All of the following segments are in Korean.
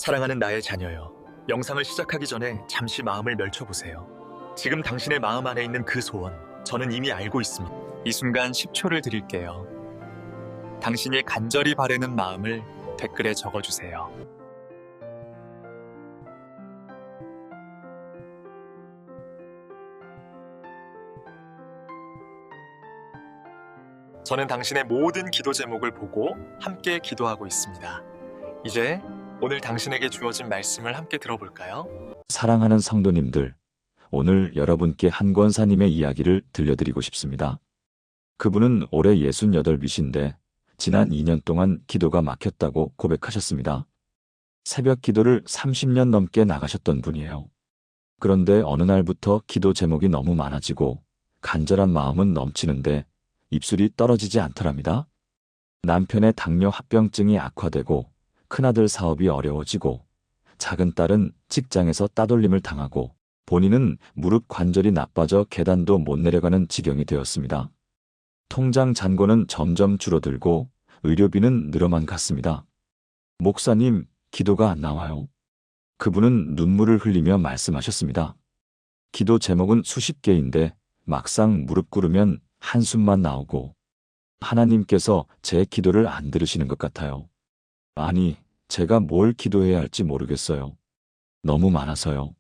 사랑하는 나의 자녀여, 영상을 시작하기 전에 잠시 마음을 멸쳐보세요. 지금 당신의 마음 안에 있는 그 소원, 저는 이미 알고 있습니다. 이 순간 10초를 드릴게요. 당신이 간절히 바라는 마음을 댓글에 적어주세요. 저는 당신의 모든 기도 제목을 보고 함께 기도하고 있습니다. 이제 오늘 당신에게 주어진 말씀을 함께 들어볼까요? 사랑하는 성도님들, 오늘 여러분께 한 권사님의 이야기를 들려드리고 싶습니다. 그분은 올해 68이신데 지난 2년 동안 기도가 막혔다고 고백하셨습니다. 새벽 기도를 30년 넘게 나가셨던 분이에요. 그런데 어느 날부터 기도 제목이 너무 많아지고 간절한 마음은 넘치는데 입술이 떨어지지 않더랍니다. 남편의 당뇨 합병증이 악화되고 큰아들 사업이 어려워지고 작은 딸은 직장에서 따돌림을 당하고 본인은 무릎 관절이 나빠져 계단도 못 내려가는 지경이 되었습니다. 통장 잔고는 점점 줄어들고 의료비는 늘어만 갔습니다. 목사님, 기도가 안 나와요. 그분은 눈물을 흘리며 말씀하셨습니다. 기도 제목은 수십 개인데 막상 무릎 꿇으면 한숨만 나오고 하나님께서 제 기도를 안 들으시는 것 같아요. 아니, 제가 뭘 기도해야 할지 모르겠어요. 너무 많아서요.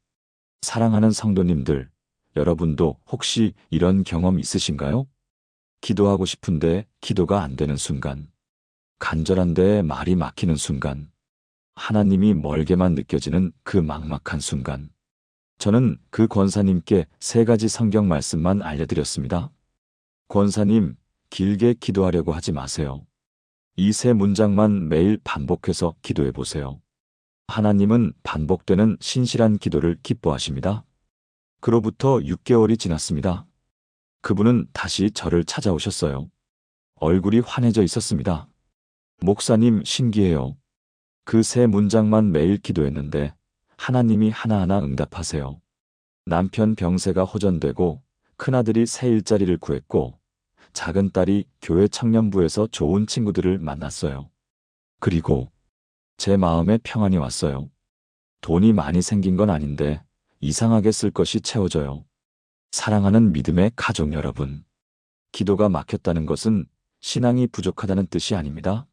사랑하는 성도님들, 여러분도 혹시 이런 경험 있으신가요? 기도하고 싶은데 기도가 안 되는 순간, 간절한데 말이 막히는 순간, 하나님이 멀게만 느껴지는 그 막막한 순간. 저는 그 권사님께 3가지 성경 말씀만 알려드렸습니다. 권사님, 길게 기도하려고 하지 마세요. 이 3문장만 매일 반복해서 기도해 보세요. 하나님은 반복되는 신실한 기도를 기뻐하십니다. 그로부터 6개월이 지났습니다. 그분은 다시 저를 찾아오셨어요. 얼굴이 환해져 있었습니다. 목사님, 신기해요. 그 3문장만 매일 기도했는데 하나님이 하나하나 응답하세요. 남편 병세가 호전되고 큰아들이 새 일자리를 구했고 작은 딸이 교회 청년부에서 좋은 친구들을 만났어요. 그리고 제 마음에 평안이 왔어요. 돈이 많이 생긴 건 아닌데 이상하게 쓸 것이 채워져요. 사랑하는 믿음의 가족 여러분, 기도가 막혔다는 것은 신앙이 부족하다는 뜻이 아닙니다.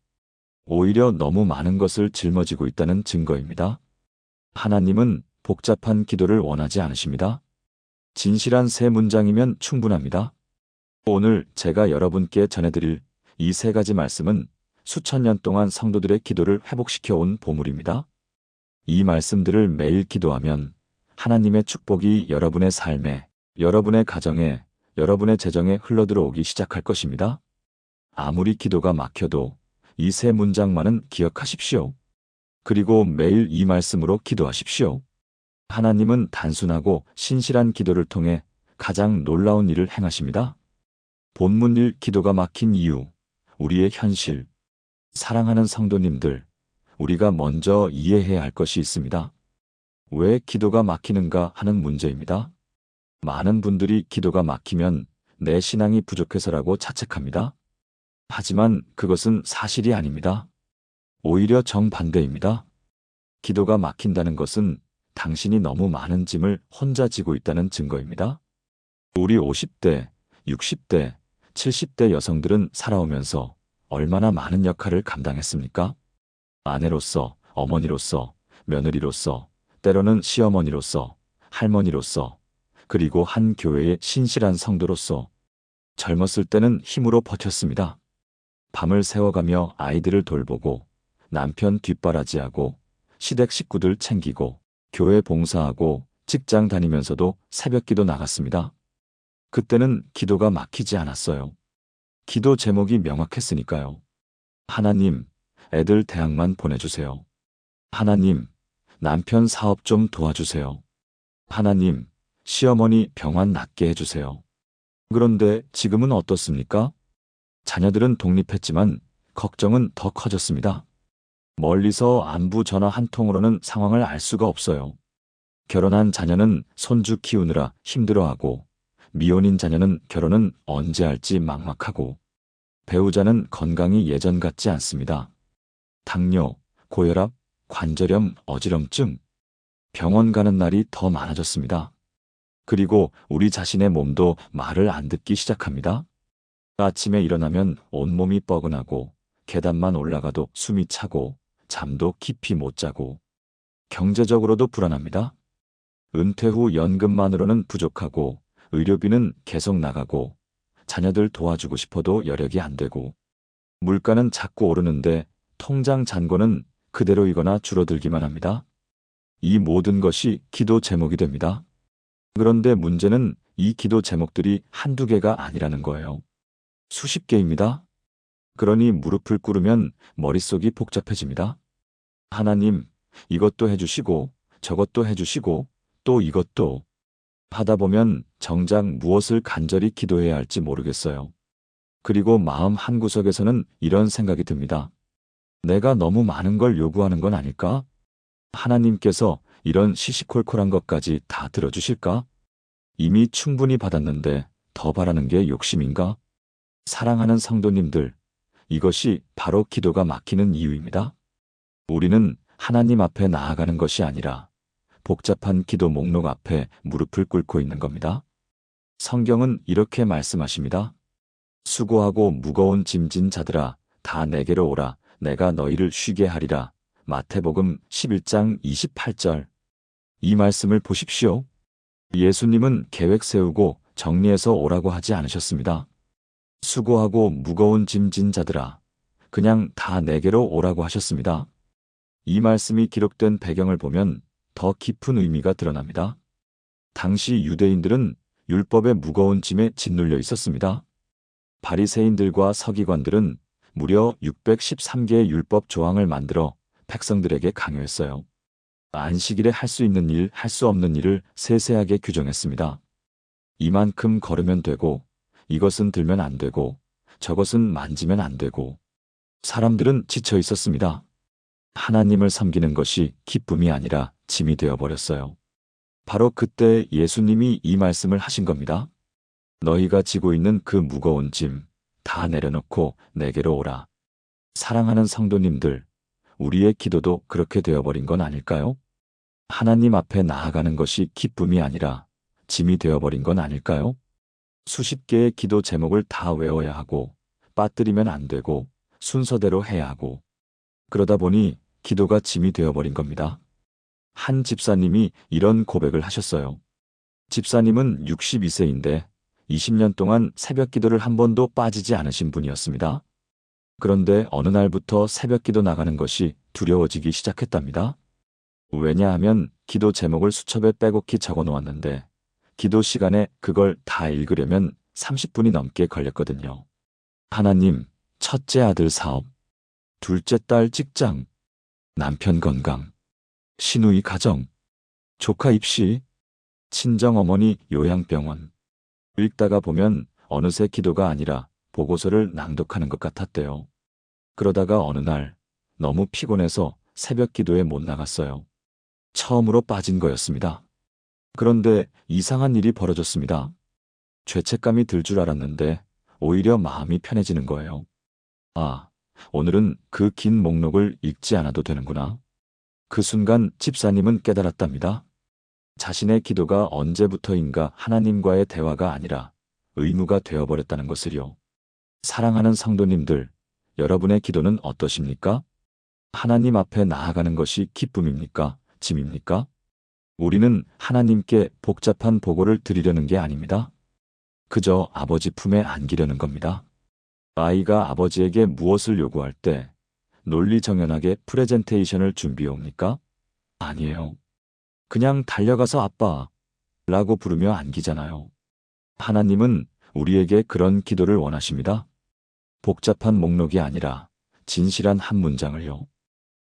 오히려 너무 많은 것을 짊어지고 있다는 증거입니다. 하나님은 복잡한 기도를 원하지 않으십니다. 진실한 3문장이면 충분합니다. 오늘 제가 여러분께 전해드릴 이 3가지 말씀은 수천 년 동안 성도들의 기도를 회복시켜온 보물입니다. 이 말씀들을 매일 기도하면 하나님의 축복이 여러분의 삶에, 여러분의 가정에, 여러분의 재정에 흘러들어오기 시작할 것입니다. 아무리 기도가 막혀도 이 3문장만은 기억하십시오. 그리고 매일 이 말씀으로 기도하십시오. 하나님은 단순하고 신실한 기도를 통해 가장 놀라운 일을 행하십니다. 본문 1, 기도가 막힌 이유, 우리의 현실. 사랑하는 성도님들, 우리가 먼저 이해해야 할 것이 있습니다. 왜 기도가 막히는가 하는 문제입니다. 많은 분들이 기도가 막히면 내 신앙이 부족해서라고 자책합니다. 하지만 그것은 사실이 아닙니다. 오히려 정반대입니다. 기도가 막힌다는 것은 당신이 너무 많은 짐을 혼자 지고 있다는 증거입니다. 우리 50대, 60대, 70대 여성들은 살아오면서 얼마나 많은 역할을 감당했습니까? 아내로서, 어머니로서, 며느리로서, 때로는 시어머니로서, 할머니로서, 그리고 한 교회의 신실한 성도로서 젊었을 때는 힘으로 버텼습니다. 밤을 새워가며 아이들을 돌보고 남편 뒷바라지하고 시댁 식구들 챙기고 교회 봉사하고 직장 다니면서도 새벽기도 나갔습니다. 그때는 기도가 막히지 않았어요. 기도 제목이 명확했으니까요. 하나님, 애들 대학만 보내주세요. 하나님, 남편 사업 좀 도와주세요. 하나님, 시어머니 병환 낫게 해주세요. 그런데 지금은 어떻습니까? 자녀들은 독립했지만 걱정은 더 커졌습니다. 멀리서 안부 전화 한 통으로는 상황을 알 수가 없어요. 결혼한 자녀는 손주 키우느라 힘들어하고 미혼인 자녀는 결혼은 언제 할지 막막하고 배우자는 건강이 예전 같지 않습니다. 당뇨, 고혈압, 관절염, 어지럼증, 병원 가는 날이 더 많아졌습니다. 그리고 우리 자신의 몸도 말을 안 듣기 시작합니다. 아침에 일어나면 온몸이 뻐근하고 계단만 올라가도 숨이 차고 잠도 깊이 못 자고 경제적으로도 불안합니다. 은퇴 후 연금만으로는 부족하고 의료비는 계속 나가고 자녀들 도와주고 싶어도 여력이 안 되고 물가는 자꾸 오르는데 통장 잔고는 그대로이거나 줄어들기만 합니다. 이 모든 것이 기도 제목이 됩니다. 그런데 문제는 이 기도 제목들이 한두 개가 아니라는 거예요. 수십 개입니다. 그러니 무릎을 꿇으면 머릿속이 복잡해집니다. 하나님, 이것도 해주시고 저것도 해주시고 또 이것도 하다 보면 정작 무엇을 간절히 기도해야 할지 모르겠어요. 그리고 마음 한구석에서는 이런 생각이 듭니다. 내가 너무 많은 걸 요구하는 건 아닐까? 하나님께서 이런 시시콜콜한 것까지 다 들어주실까? 이미 충분히 받았는데 더 바라는 게 욕심인가? 사랑하는 성도님들, 이것이 바로 기도가 막히는 이유입니다. 우리는 하나님 앞에 나아가는 것이 아니라 복잡한 기도 목록 앞에 무릎을 꿇고 있는 겁니다. 성경은 이렇게 말씀하십니다. 수고하고 무거운 짐진 자들아, 다 내게로 오라. 내가 너희를 쉬게 하리라. 마태복음 11장 28절. 이 말씀을 보십시오. 예수님은 계획 세우고 정리해서 오라고 하지 않으셨습니다. 수고하고 무거운 짐진 자들아, 그냥 다 내게로 오라고 하셨습니다. 이 말씀이 기록된 배경을 보면 더 깊은 의미가 드러납니다. 당시 유대인들은 율법의 무거운 짐에 짓눌려 있었습니다. 바리새인들과 서기관들은 무려 613개의 율법 조항을 만들어 백성들에게 강요했어요. 안식일에 할 수 있는 일, 할 수 없는 일을 세세하게 규정했습니다. 이만큼 걸으면 되고, 이것은 들면 안 되고, 저것은 만지면 안 되고. 사람들은 지쳐 있었습니다. 하나님을 섬기는 것이 기쁨이 아니라 짐이 되어버렸어요. 바로 그때 예수님이 이 말씀을 하신 겁니다. 너희가 지고 있는 그 무거운 짐 다 내려놓고 내게로 오라. 사랑하는 성도님들, 우리의 기도도 그렇게 되어버린 건 아닐까요? 하나님 앞에 나아가는 것이 기쁨이 아니라 짐이 되어버린 건 아닐까요? 수십 개의 기도 제목을 다 외워야 하고 빠뜨리면 안 되고 순서대로 해야 하고 그러다 보니 기도가 짐이 되어버린 겁니다. 한 집사님이 이런 고백을 하셨어요. 집사님은 62세인데 20년 동안 새벽 기도를 한 번도 빠지지 않으신 분이었습니다. 그런데 어느 날부터 새벽 기도 나가는 것이 두려워지기 시작했답니다. 왜냐하면 기도 제목을 수첩에 빼곡히 적어 놓았는데 기도 시간에 그걸 다 읽으려면 30분이 넘게 걸렸거든요. 하나님, 첫째 아들 사업, 둘째 딸 직장, 남편 건강, 시누이 가정, 조카 입시, 친정어머니 요양병원. 읽다가 보면 어느새 기도가 아니라 보고서를 낭독하는 것 같았대요. 그러다가 어느 날 너무 피곤해서 새벽 기도에 못 나갔어요. 처음으로 빠진 거였습니다. 그런데 이상한 일이 벌어졌습니다. 죄책감이 들 줄 알았는데 오히려 마음이 편해지는 거예요. 아, 오늘은 그 긴 목록을 읽지 않아도 되는구나. 그 순간 집사님은 깨달았답니다. 자신의 기도가 언제부터인가 하나님과의 대화가 아니라 의무가 되어버렸다는 것을요. 사랑하는 성도님들, 여러분의 기도는 어떠십니까? 하나님 앞에 나아가는 것이 기쁨입니까? 짐입니까? 우리는 하나님께 복잡한 보고를 드리려는 게 아닙니다. 그저 아버지 품에 안기려는 겁니다. 아이가 아버지에게 무엇을 요구할 때 논리정연하게 프레젠테이션을 준비해 옵니까? 아니에요. 그냥 달려가서 아빠 라고 부르며 안기잖아요. 하나님은 우리에게 그런 기도를 원하십니다. 복잡한 목록이 아니라 진실한 한 문장을요.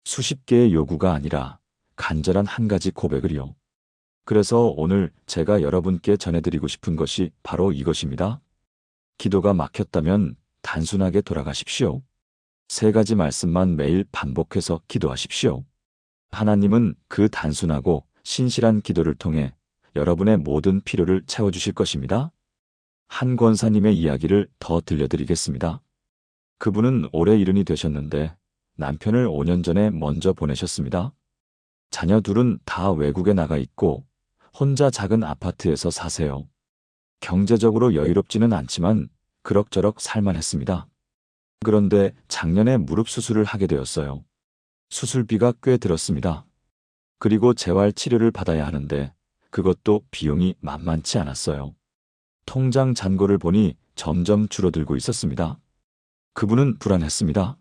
수십 개의 요구가 아니라 간절한 한 가지 고백을요. 그래서 오늘 제가 여러분께 전해드리고 싶은 것이 바로 이것입니다. 기도가 막혔다면 단순하게 돌아가십시오. 세 가지 말씀만 매일 반복해서 기도하십시오. 하나님은 그 단순하고 신실한 기도를 통해 여러분의 모든 필요를 채워주실 것입니다. 한 권사님의 이야기를 더 들려드리겠습니다. 그분은 올해 70이 되셨는데 남편을 5년 전에 먼저 보내셨습니다. 자녀 둘은 다 외국에 나가 있고 혼자 작은 아파트에서 사세요. 경제적으로 여유롭지는 않지만 그럭저럭 살만했습니다. 그런데 작년에 무릎 수술을 하게 되었어요. 수술비가 꽤 들었습니다. 그리고 재활 치료를 받아야 하는데 그것도 비용이 만만치 않았어요. 통장 잔고를 보니 점점 줄어들고 있었습니다. 그분은 불안했습니다.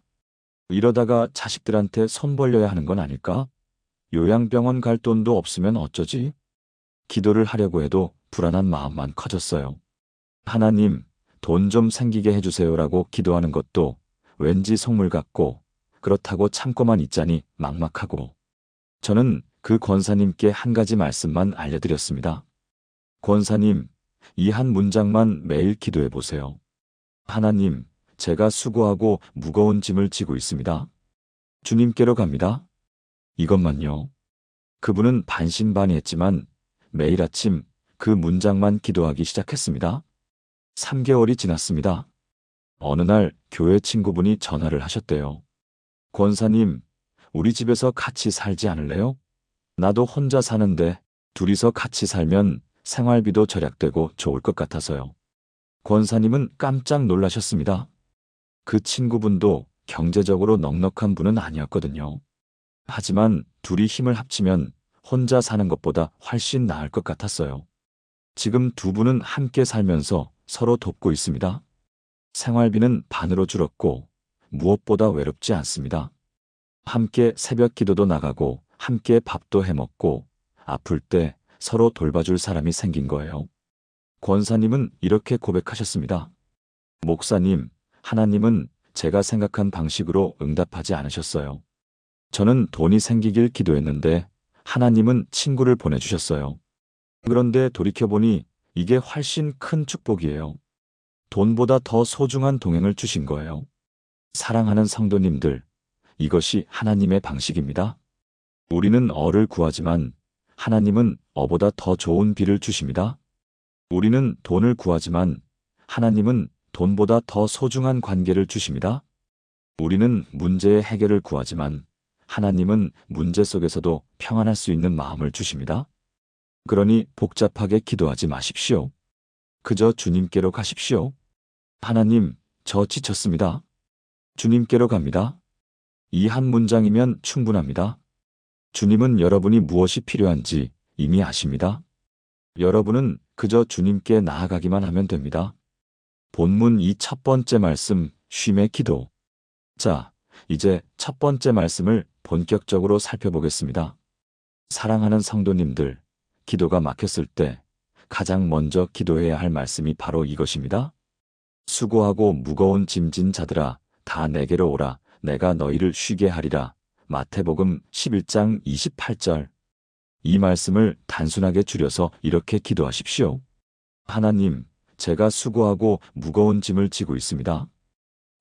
이러다가 자식들한테 손 벌려야 하는 건 아닐까? 요양병원 갈 돈도 없으면 어쩌지? 기도를 하려고 해도 불안한 마음만 커졌어요. 하나님, 돈 좀 생기게 해주세요라고 기도하는 것도 왠지 속물 같고 그렇다고 참고만 있자니 막막하고 저는 그 권사님께 한 가지 말씀만 알려드렸습니다. 권사님, 이 한 문장만 매일 기도해 보세요. 하나님, 제가 수고하고 무거운 짐을 지고 있습니다. 주님께로 갑니다. 이것만요. 그분은 반신반의했지만 매일 아침 그 문장만 기도하기 시작했습니다. 3개월이 지났습니다. 어느 날 교회 친구분이 전화를 하셨대요. 권사님, 우리 집에서 같이 살지 않을래요? 나도 혼자 사는데 둘이서 같이 살면 생활비도 절약되고 좋을 것 같아서요. 권사님은 깜짝 놀라셨습니다. 그 친구분도 경제적으로 넉넉한 분은 아니었거든요. 하지만 둘이 힘을 합치면 혼자 사는 것보다 훨씬 나을 것 같았어요. 지금 두 분은 함께 살면서 서로 돕고 있습니다. 생활비는 반으로 줄었고 무엇보다 외롭지 않습니다. 함께 새벽 기도도 나가고 함께 밥도 해먹고 아플 때 서로 돌봐줄 사람이 생긴 거예요. 권사님은 이렇게 고백하셨습니다. 목사님, 하나님은 제가 생각한 방식으로 응답하지 않으셨어요. 저는 돈이 생기길 기도했는데 하나님은 친구를 보내주셨어요. 그런데 돌이켜보니 이게 훨씬 큰 축복이에요. 돈보다 더 소중한 동행을 주신 거예요. 사랑하는 성도님들, 이것이 하나님의 방식입니다. 우리는 어를 구하지만 하나님은 어보다 더 좋은 비를 주십니다. 우리는 돈을 구하지만 하나님은 돈보다 더 소중한 관계를 주십니다. 우리는 문제의 해결을 구하지만 하나님은 문제 속에서도 평안할 수 있는 마음을 주십니다. 그러니 복잡하게 기도하지 마십시오. 그저 주님께로 가십시오. 하나님, 저 지쳤습니다. 주님께로 갑니다. 이 한 문장이면 충분합니다. 주님은 여러분이 무엇이 필요한지 이미 아십니다. 여러분은 그저 주님께 나아가기만 하면 됩니다. 본문 이 첫 번째 말씀, 쉼의 기도. 자, 이제 첫 번째 말씀을 본격적으로 살펴보겠습니다. 사랑하는 성도님들, 기도가 막혔을 때 가장 먼저 기도해야 할 말씀이 바로 이것입니다. 수고하고 무거운 짐진 자들아, 다 내게로 오라. 내가 너희를 쉬게 하리라. 마태복음 11장 28절. 이 말씀을 단순하게 줄여서 이렇게 기도하십시오. 하나님, 제가 수고하고 무거운 짐을 지고 있습니다.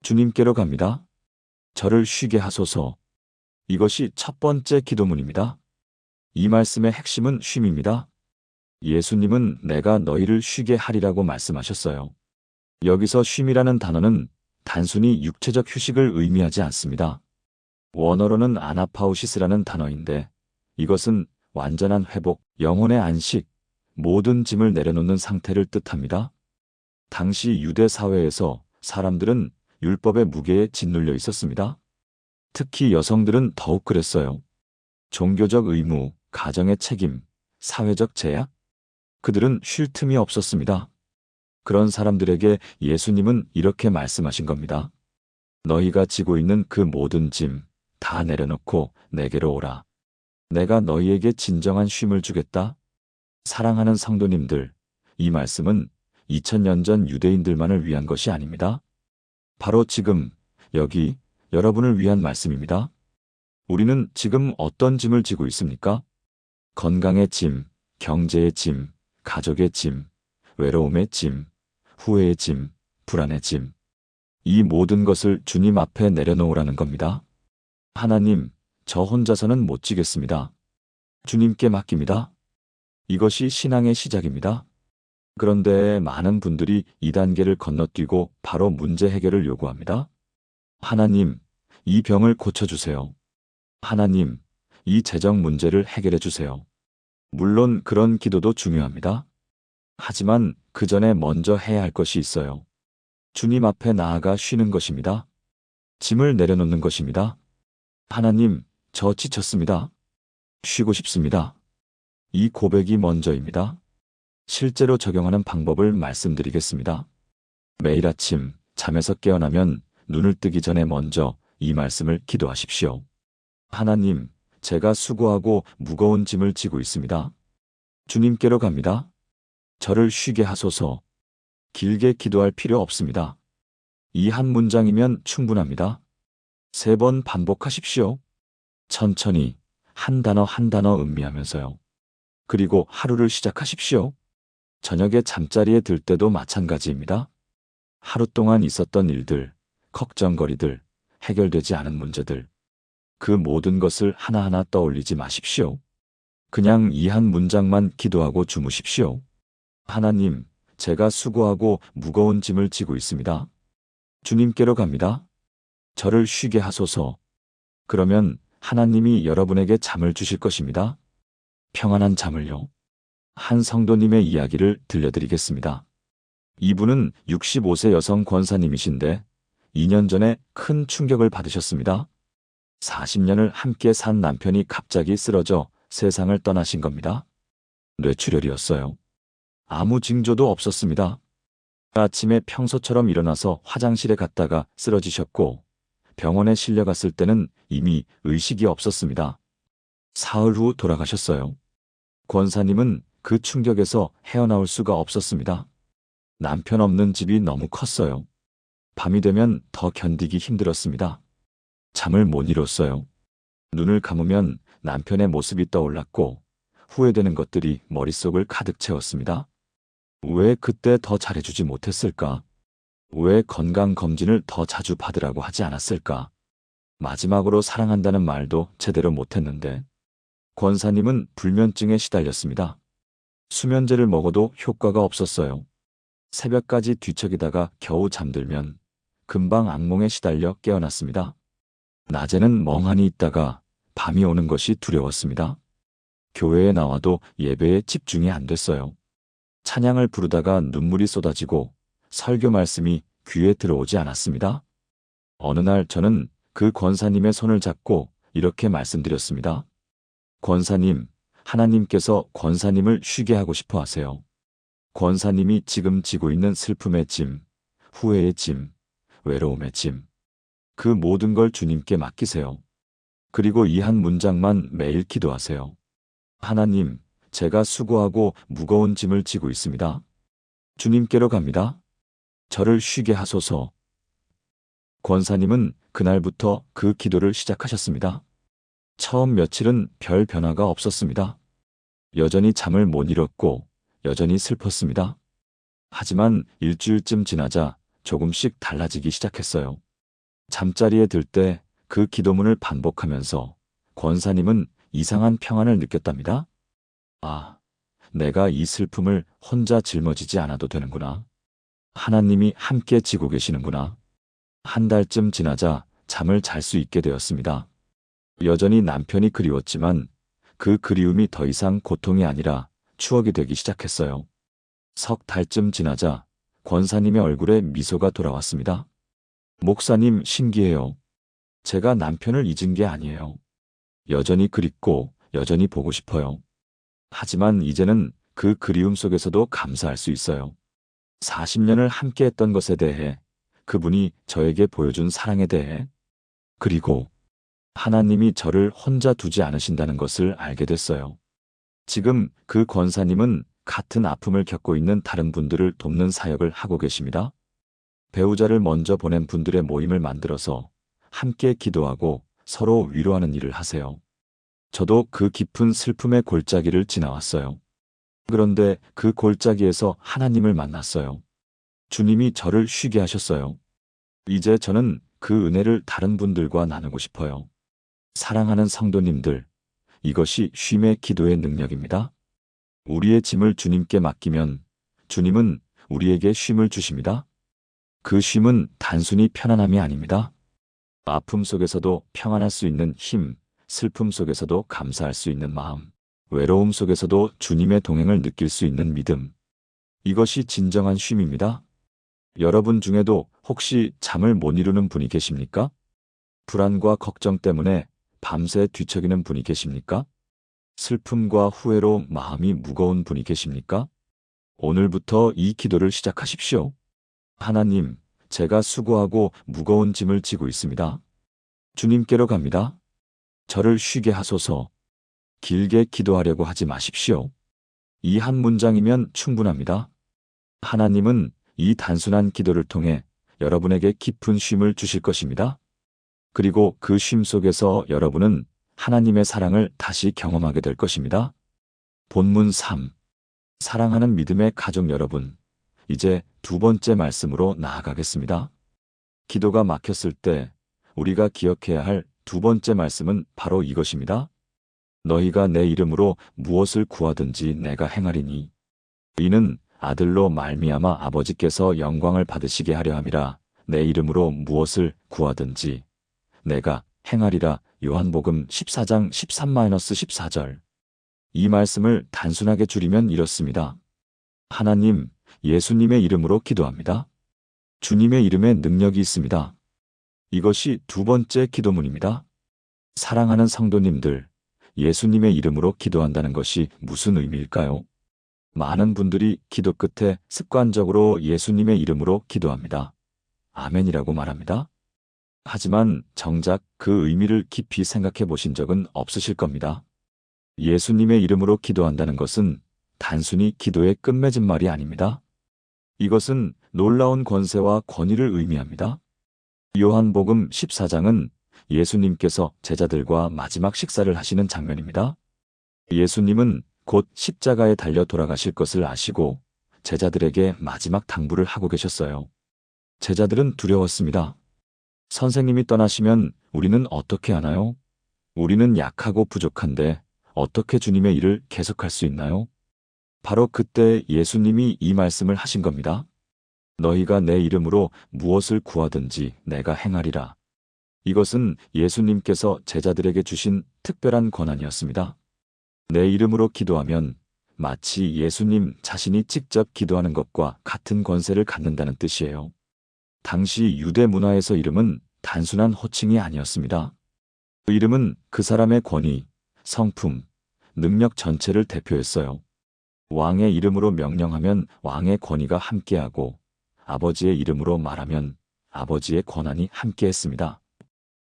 주님께로 갑니다. 저를 쉬게 하소서. 이것이 첫 번째 기도문입니다. 이 말씀의 핵심은 쉼입니다. 예수님은 내가 너희를 쉬게 하리라고 말씀하셨어요. 여기서 쉼이라는 단어는 단순히 육체적 휴식을 의미하지 않습니다. 원어로는 아나파우시스라는 단어인데 이것은 완전한 회복, 영혼의 안식, 모든 짐을 내려놓는 상태를 뜻합니다. 당시 유대 사회에서 사람들은 율법의 무게에 짓눌려 있었습니다. 특히 여성들은 더욱 그랬어요. 종교적 의무, 가정의 책임, 사회적 제약? 그들은 쉴 틈이 없었습니다. 그런 사람들에게 예수님은 이렇게 말씀하신 겁니다. 너희가 지고 있는 그 모든 짐 다 내려놓고 내게로 오라. 내가 너희에게 진정한 쉼을 주겠다. 사랑하는 성도님들, 이 말씀은 2000년 전 유대인들만을 위한 것이 아닙니다. 바로 지금, 여기, 여러분을 위한 말씀입니다. 우리는 지금 어떤 짐을 지고 있습니까? 건강의 짐, 경제의 짐, 가족의 짐, 외로움의 짐, 후회의 짐, 불안의 짐. 이 모든 것을 주님 앞에 내려놓으라는 겁니다. 하나님, 저 혼자서는 못 지겠습니다. 주님께 맡깁니다. 이것이 신앙의 시작입니다. 그런데 많은 분들이 이 단계를 건너뛰고 바로 문제 해결을 요구합니다. 하나님, 이 병을 고쳐주세요. 하나님, 이 재정 문제를 해결해 주세요. 물론 그런 기도도 중요합니다. 하지만 그 전에 먼저 해야 할 것이 있어요. 주님 앞에 나아가 쉬는 것입니다. 짐을 내려놓는 것입니다. 하나님, 저 지쳤습니다. 쉬고 싶습니다. 이 고백이 먼저입니다. 실제로 적용하는 방법을 말씀드리겠습니다. 매일 아침 잠에서 깨어나면 눈을 뜨기 전에 먼저 이 말씀을 기도하십시오. 하나님, 제가 수고하고 무거운 짐을 지고 있습니다. 주님께로 갑니다. 저를 쉬게 하소서. 길게 기도할 필요 없습니다. 이 한 문장이면 충분합니다. 3번 반복하십시오. 천천히 한 단어 한 단어 음미하면서요. 그리고 하루를 시작하십시오. 저녁에 잠자리에 들 때도 마찬가지입니다. 하루 동안 있었던 일들, 걱정거리들, 해결되지 않은 문제들, 그 모든 것을 하나하나 떠올리지 마십시오. 그냥 이 한 문장만 기도하고 주무십시오. 하나님, 제가 수고하고 무거운 짐을 지고 있습니다. 주님께로 갑니다. 저를 쉬게 하소서. 그러면 하나님이 여러분에게 잠을 주실 것입니다. 평안한 잠을요. 한 성도님의 이야기를 들려드리겠습니다. 이분은 65세 여성 권사님이신데 2년 전에 큰 충격을 받으셨습니다. 40년을 함께 산 남편이 갑자기 쓰러져 세상을 떠나신 겁니다. 뇌출혈이었어요. 아무 징조도 없었습니다. 아침에 평소처럼 일어나서 화장실에 갔다가 쓰러지셨고 병원에 실려갔을 때는 이미 의식이 없었습니다. 사흘 후 돌아가셨어요. 권사님은 그 충격에서 헤어나올 수가 없었습니다. 남편 없는 집이 너무 컸어요. 밤이 되면 더 견디기 힘들었습니다. 잠을 못 이뤘어요. 눈을 감으면 남편의 모습이 떠올랐고 후회되는 것들이 머릿속을 가득 채웠습니다. 왜 그때 더 잘해주지 못했을까? 왜 건강검진을 더 자주 받으라고 하지 않았을까? 마지막으로 사랑한다는 말도 제대로 못했는데. 권사님은 불면증에 시달렸습니다. 수면제를 먹어도 효과가 없었어요. 새벽까지 뒤척이다가 겨우 잠들면 금방 악몽에 시달려 깨어났습니다. 낮에는 멍하니 있다가 밤이 오는 것이 두려웠습니다. 교회에 나와도 예배에 집중이 안 됐어요. 찬양을 부르다가 눈물이 쏟아지고 설교 말씀이 귀에 들어오지 않았습니다. 어느 날 저는 그 권사님의 손을 잡고 이렇게 말씀드렸습니다. 권사님, 하나님께서 권사님을 쉬게 하고 싶어 하세요. 권사님이 지금 지고 있는 슬픔의 짐, 후회의 짐, 외로움의 짐, 그 모든 걸 주님께 맡기세요. 그리고 이 한 문장만 매일 기도하세요. 하나님, 제가 수고하고 무거운 짐을 지고 있습니다. 주님께로 갑니다. 저를 쉬게 하소서. 권사님은 그날부터 그 기도를 시작하셨습니다. 처음 며칠은 별 변화가 없었습니다. 여전히 잠을 못 이뤘고 여전히 슬펐습니다. 하지만 일주일쯤 지나자 조금씩 달라지기 시작했어요. 잠자리에 들 때 그 기도문을 반복하면서 권사님은 이상한 평안을 느꼈답니다. 아, 내가 이 슬픔을 혼자 짊어지지 않아도 되는구나. 하나님이 함께 지고 계시는구나. 한 달쯤 지나자 잠을 잘 수 있게 되었습니다. 여전히 남편이 그리웠지만 그 그리움이 더 이상 고통이 아니라 추억이 되기 시작했어요. 석 달쯤 지나자 권사님의 얼굴에 미소가 돌아왔습니다. 목사님, 신기해요. 제가 남편을 잊은 게 아니에요. 여전히 그립고 여전히 보고 싶어요. 하지만 이제는 그 그리움 속에서도 감사할 수 있어요. 40년을 함께 했던 것에 대해, 그분이 저에게 보여준 사랑에 대해, 그리고 하나님이 저를 혼자 두지 않으신다는 것을 알게 됐어요. 지금 그 권사님은 같은 아픔을 겪고 있는 다른 분들을 돕는 사역을 하고 계십니다. 배우자를 먼저 보낸 분들의 모임을 만들어서 함께 기도하고 서로 위로하는 일을 하세요. 저도 그 깊은 슬픔의 골짜기를 지나왔어요. 그런데 그 골짜기에서 하나님을 만났어요. 주님이 저를 쉬게 하셨어요. 이제 저는 그 은혜를 다른 분들과 나누고 싶어요. 사랑하는 성도님들, 이것이 쉼의 기도의 능력입니다. 우리의 짐을 주님께 맡기면 주님은 우리에게 쉼을 주십니다. 그 쉼은 단순히 편안함이 아닙니다. 아픔 속에서도 평안할 수 있는 힘, 슬픔 속에서도 감사할 수 있는 마음, 외로움 속에서도 주님의 동행을 느낄 수 있는 믿음. 이것이 진정한 쉼입니다. 여러분 중에도 혹시 잠을 못 이루는 분이 계십니까? 불안과 걱정 때문에 밤새 뒤척이는 분이 계십니까? 슬픔과 후회로 마음이 무거운 분이 계십니까? 오늘부터 이 기도를 시작하십시오. 하나님, 제가 수고하고 무거운 짐을 지고 있습니다. 주님께로 갑니다. 저를 쉬게 하소서. 길게 기도하려고 하지 마십시오. 이 한 문장이면 충분합니다. 하나님은 이 단순한 기도를 통해 여러분에게 깊은 쉼을 주실 것입니다. 그리고 그 쉼 속에서 여러분은 하나님의 사랑을 다시 경험하게 될 것입니다. 본문 3. 사랑하는 믿음의 가족 여러분, 이제 두 번째 말씀으로 나아가겠습니다. 기도가 막혔을 때 우리가 기억해야 할 두 번째 말씀은 바로 이것입니다. 너희가 내 이름으로 무엇을 구하든지 내가 행하리니 이는 아들로 말미암아 아버지께서 영광을 받으시게 하려 함이라. 내 이름으로 무엇을 구하든지 내가 행하리라. 요한복음 14장 13-14절. 이 말씀을 단순하게 줄이면 이렇습니다. 하나님, 예수님의 이름으로 기도합니다. 주님의 이름에 능력이 있습니다. 이것이 두 번째 기도문입니다. 사랑하는 성도님들, 예수님의 이름으로 기도한다는 것이 무슨 의미일까요? 많은 분들이 기도 끝에 습관적으로 예수님의 이름으로 기도합니다. 아멘이라고 말합니다. 하지만 정작 그 의미를 깊이 생각해 보신 적은 없으실 겁니다. 예수님의 이름으로 기도한다는 것은 단순히 기도의 끝맺은 말이 아닙니다. 이것은 놀라운 권세와 권위를 의미합니다. 요한복음 14장은 예수님께서 제자들과 마지막 식사를 하시는 장면입니다. 예수님은 곧 십자가에 달려 돌아가실 것을 아시고 제자들에게 마지막 당부를 하고 계셨어요. 제자들은 두려웠습니다. 선생님이 떠나시면 우리는 어떻게 하나요? 우리는 약하고 부족한데 어떻게 주님의 일을 계속할 수 있나요? 바로 그때 예수님이 이 말씀을 하신 겁니다. 너희가 내 이름으로 무엇을 구하든지 내가 행하리라. 이것은 예수님께서 제자들에게 주신 특별한 권한이었습니다. 내 이름으로 기도하면 마치 예수님 자신이 직접 기도하는 것과 같은 권세를 갖는다는 뜻이에요. 당시 유대 문화에서 이름은 단순한 호칭이 아니었습니다. 그 이름은 그 사람의 권위, 성품, 능력 전체를 대표했어요. 왕의 이름으로 명령하면 왕의 권위가 함께하고 아버지의 이름으로 말하면 아버지의 권한이 함께했습니다.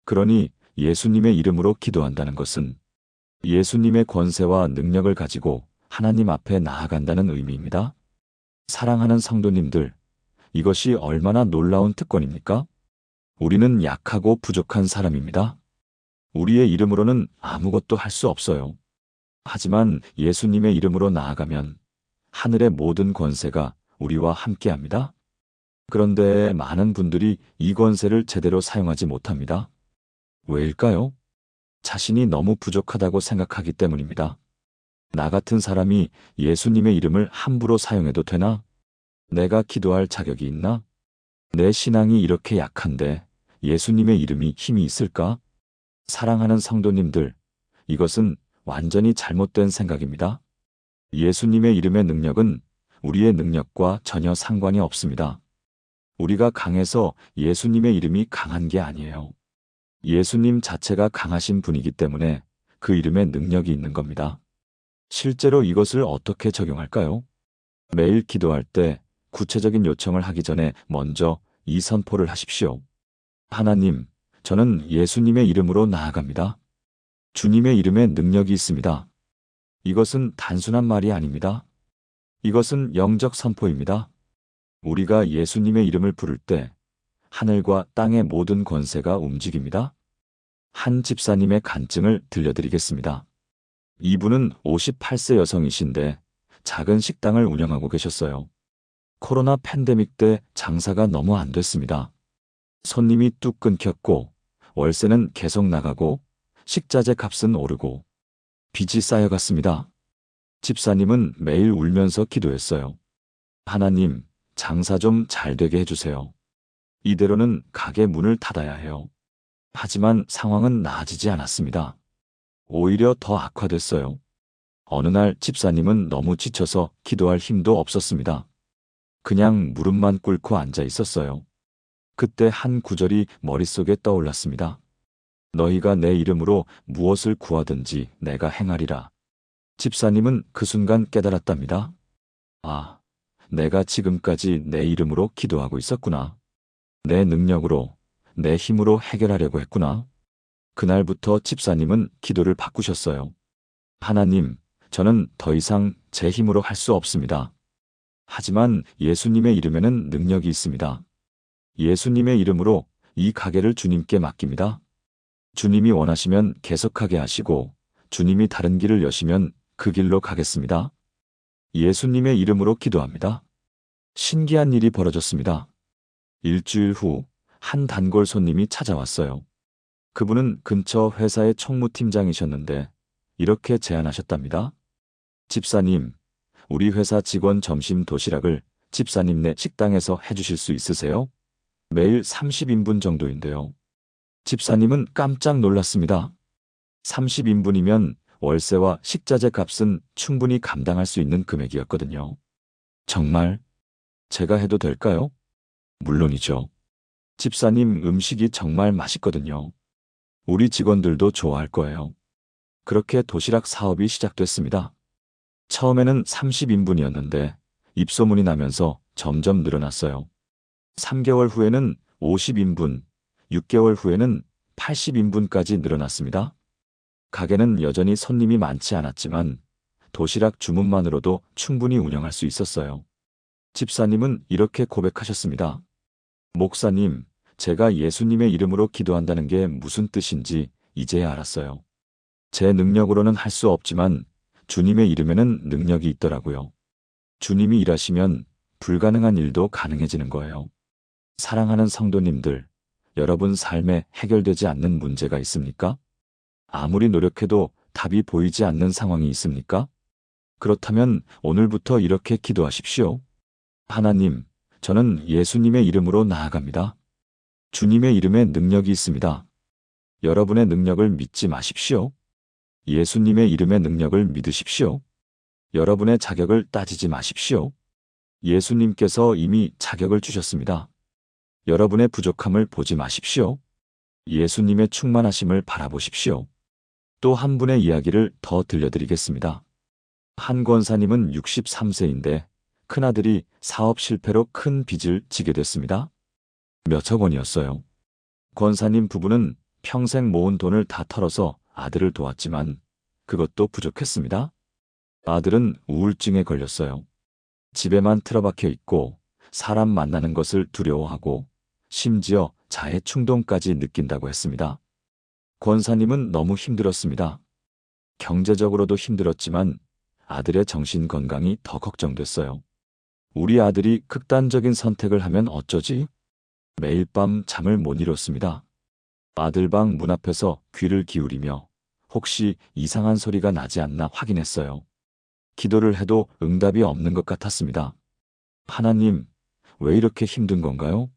그러니 예수님의 이름으로 기도한다는 것은 예수님의 권세와 능력을 가지고 하나님 앞에 나아간다는 의미입니다. 사랑하는 성도님들, 이것이 얼마나 놀라운 특권입니까? 우리는 약하고 부족한 사람입니다. 우리의 이름으로는 아무것도 할 수 없어요. 하지만 예수님의 이름으로 나아가면 하늘의 모든 권세가 우리와 함께합니다. 그런데 많은 분들이 이 권세를 제대로 사용하지 못합니다. 왜일까요? 자신이 너무 부족하다고 생각하기 때문입니다. 나 같은 사람이 예수님의 이름을 함부로 사용해도 되나? 내가 기도할 자격이 있나? 내 신앙이 이렇게 약한데 예수님의 이름이 힘이 있을까? 사랑하는 성도님들, 이것은 완전히 잘못된 생각입니다. 예수님의 이름의 능력은 우리의 능력과 전혀 상관이 없습니다. 우리가 강해서 예수님의 이름이 강한 게 아니에요. 예수님 자체가 강하신 분이기 때문에 그 이름에 능력이 있는 겁니다. 실제로 이것을 어떻게 적용할까요? 매일 기도할 때 구체적인 요청을 하기 전에 먼저 이 선포를 하십시오. 하나님, 저는 예수님의 이름으로 나아갑니다. 주님의 이름에 능력이 있습니다. 이것은 단순한 말이 아닙니다. 이것은 영적 선포입니다. 우리가 예수님의 이름을 부를 때 하늘과 땅의 모든 권세가 움직입니다. 한 집사님의 간증을 들려드리겠습니다. 이분은 58세 여성이신데 작은 식당을 운영하고 계셨어요. 코로나 팬데믹 때 장사가 너무 안 됐습니다. 손님이 뚝 끊겼고 월세는 계속 나가고 식자재 값은 오르고 빚이 쌓여갔습니다. 집사님은 매일 울면서 기도했어요. 하나님, 장사 좀 잘 되게 해주세요. 이대로는 가게 문을 닫아야 해요. 하지만 상황은 나아지지 않았습니다. 오히려 더 악화됐어요. 어느 날 집사님은 너무 지쳐서 기도할 힘도 없었습니다. 그냥 무릎만 꿇고 앉아 있었어요. 그때 한 구절이 머릿속에 떠올랐습니다. 너희가 내 이름으로 무엇을 구하든지 내가 행하리라. 집사님은 그 순간 깨달았답니다. 아, 내가 지금까지 내 이름으로 기도하고 있었구나. 내 능력으로, 내 힘으로 해결하려고 했구나. 그날부터 집사님은 기도를 바꾸셨어요. 하나님, 저는 더 이상 제 힘으로 할 수 없습니다. 하지만 예수님의 이름에는 능력이 있습니다. 예수님의 이름으로 이 가게를 주님께 맡깁니다. 주님이 원하시면 계속하게 하시고 주님이 다른 길을 여시면 그 길로 가겠습니다. 예수님의 이름으로 기도합니다. 신기한 일이 벌어졌습니다. 일주일 후 한 단골 손님이 찾아왔어요. 그분은 근처 회사의 총무팀장이셨는데 이렇게 제안하셨답니다. 집사님, 우리 회사 직원 점심 도시락을 집사님네 식당에서 해주실 수 있으세요? 매일 30인분 정도인데요. 집사님은 깜짝 놀랐습니다. 30인분이면 월세와 식자재 값은 충분히 감당할 수 있는 금액이었거든요. 정말 제가 해도 될까요? 물론이죠. 집사님 음식이 정말 맛있거든요. 우리 직원들도 좋아할 거예요. 그렇게 도시락 사업이 시작됐습니다. 처음에는 30인분이었는데 입소문이 나면서 점점 늘어났어요. 3개월 후에는 50인분, 6개월 후에는 80인분까지 늘어났습니다. 가게는 여전히 손님이 많지 않았지만 도시락 주문만으로도 충분히 운영할 수 있었어요. 집사님은 이렇게 고백하셨습니다. 목사님, 제가 예수님의 이름으로 기도한다는 게 무슨 뜻인지 이제야 알았어요. 제 능력으로는 할 수 없지만 주님의 이름에는 능력이 있더라고요. 주님이 일하시면 불가능한 일도 가능해지는 거예요. 사랑하는 성도님들, 여러분 삶에 해결되지 않는 문제가 있습니까? 아무리 노력해도 답이 보이지 않는 상황이 있습니까? 그렇다면 오늘부터 이렇게 기도하십시오. 하나님, 저는 예수님의 이름으로 나아갑니다. 주님의 이름에 능력이 있습니다. 여러분의 능력을 믿지 마십시오. 예수님의 이름의 능력을 믿으십시오. 여러분의 자격을 따지지 마십시오. 예수님께서 이미 자격을 주셨습니다. 여러분의 부족함을 보지 마십시오. 예수님의 충만하심을 바라보십시오. 또 한 분의 이야기를 더 들려드리겠습니다. 한 권사님은 63세인데 큰아들이 사업 실패로 큰 빚을 지게 됐습니다. 몇억 원이었어요. 권사님 부부는 평생 모은 돈을 다 털어서 아들을 도왔지만 그것도 부족했습니다. 아들은 우울증에 걸렸어요. 집에만 틀어박혀 있고 사람 만나는 것을 두려워하고 심지어 자해 충동까지 느낀다고 했습니다. 권사님은 너무 힘들었습니다. 경제적으로도 힘들었지만 아들의 정신 건강이 더 걱정됐어요. 우리 아들이 극단적인 선택을 하면 어쩌지? 매일 밤 잠을 못 이뤘습니다. 아들 방 문 앞에서 귀를 기울이며 혹시 이상한 소리가 나지 않나 확인했어요. 기도를 해도 응답이 없는 것 같았습니다. 하나님, 왜 이렇게 힘든 건가요?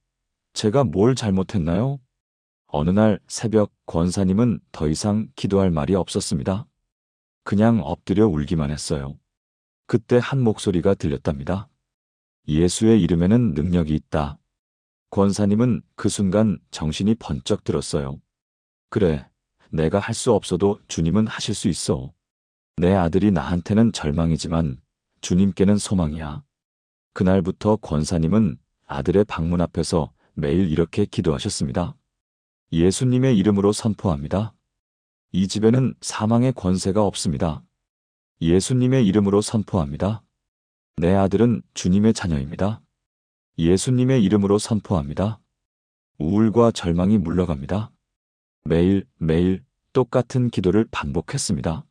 제가 뭘 잘못했나요? 어느 날 새벽 권사님은 더 이상 기도할 말이 없었습니다. 그냥 엎드려 울기만 했어요. 그때 한 목소리가 들렸답니다. 예수의 이름에는 능력이 있다. 권사님은 그 순간 정신이 번쩍 들었어요. 그래, 내가 할 수 없어도 주님은 하실 수 있어. 내 아들이 나한테는 절망이지만 주님께는 소망이야. 그날부터 권사님은 아들의 방문 앞에서 매일 이렇게 기도하셨습니다. 예수님의 이름으로 선포합니다. 이 집에는 사망의 권세가 없습니다. 예수님의 이름으로 선포합니다. 내 아들은 주님의 자녀입니다. 예수님의 이름으로 선포합니다. 우울과 절망이 물러갑니다. 매일 매일 똑같은 기도를 반복했습니다.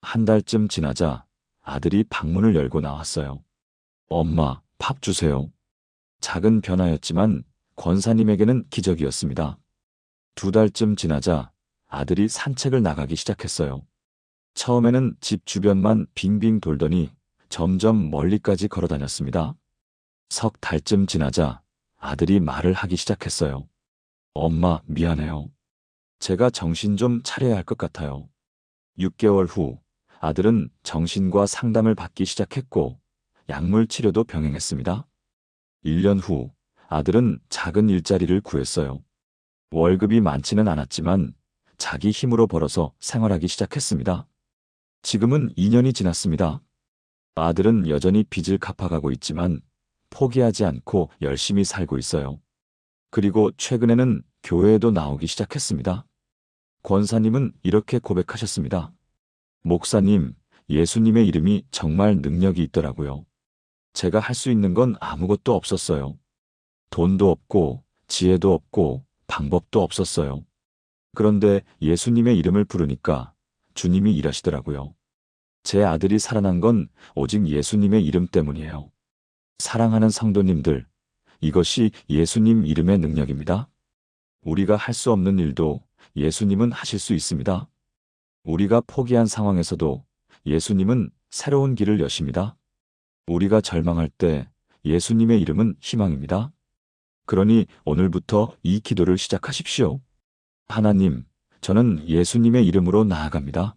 한 달쯤 지나자 아들이 방문을 열고 나왔어요. 엄마, 밥 주세요. 작은 변화였지만 권사님에게는 기적이었습니다. 2달쯤 지나자 아들이 산책을 나가기 시작했어요. 처음에는 집 주변만 빙빙 돌더니 점점 멀리까지 걸어 다녔습니다. 3달쯤 지나자 아들이 말을 하기 시작했어요. 엄마, 미안해요. 제가 정신 좀 차려야 할 것 같아요. 6개월 후 아들은 정신과 상담을 받기 시작했고 약물 치료도 병행했습니다. 1년 후 아들은 작은 일자리를 구했어요. 월급이 많지는 않았지만 자기 힘으로 벌어서 생활하기 시작했습니다. 지금은 2년이 지났습니다. 아들은 여전히 빚을 갚아가고 있지만 포기하지 않고 열심히 살고 있어요. 그리고 최근에는 교회에도 나오기 시작했습니다. 권사님은 이렇게 고백하셨습니다. 목사님, 예수님의 이름이 정말 능력이 있더라고요. 제가 할 수 있는 건 아무것도 없었어요. 돈도 없고, 지혜도 없고, 방법도 없었어요. 그런데 예수님의 이름을 부르니까 주님이 일하시더라고요. 제 아들이 살아난 건 오직 예수님의 이름 때문이에요. 사랑하는 성도님들, 이것이 예수님 이름의 능력입니다. 우리가 할 수 없는 일도 예수님은 하실 수 있습니다. 우리가 포기한 상황에서도 예수님은 새로운 길을 여십니다. 우리가 절망할 때 예수님의 이름은 희망입니다. 그러니 오늘부터 이 기도를 시작하십시오. 하나님, 저는 예수님의 이름으로 나아갑니다.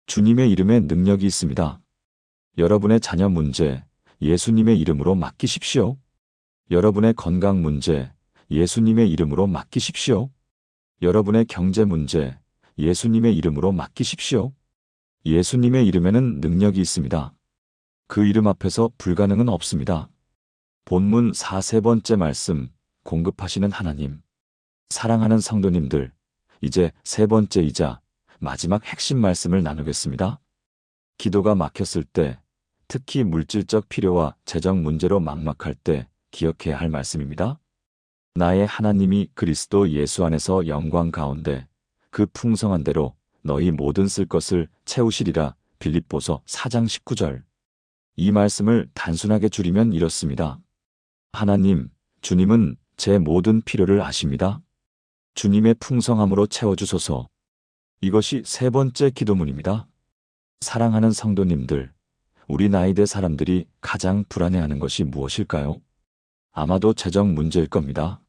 주님의 이름에 능력이 있습니다. 여러분의 자녀 문제, 예수님의 이름으로 맡기십시오. 여러분의 건강 문제, 예수님의 이름으로 맡기십시오. 여러분의 경제 문제, 예수님의 이름으로 맡기십시오. 예수님의 이름에는 능력이 있습니다. 그 이름 앞에서 불가능은 없습니다. 본문 43번째 말씀, 공급하시는 하나님. 사랑하는 성도님들, 이제 세 번째이자 마지막 핵심 말씀을 나누겠습니다. 기도가 막혔을 때, 특히 물질적 필요와 재정 문제로 막막할 때 기억해야 할 말씀입니다. 나의 하나님이 그리스도 예수 안에서 영광 가운데 그 풍성한 대로 너희 모든 쓸 것을 채우시리라. 빌립보서 4장 19절. 이 말씀을 단순하게 줄이면 이렇습니다. 하나님, 주님은 제 모든 필요를 아십니다. 주님의 풍성함으로 채워주소서. 이것이 세 번째 기도문입니다. 사랑하는 성도님들, 우리 나이대 사람들이 가장 불안해하는 것이 무엇일까요? 아마도 재정 문제일 겁니다.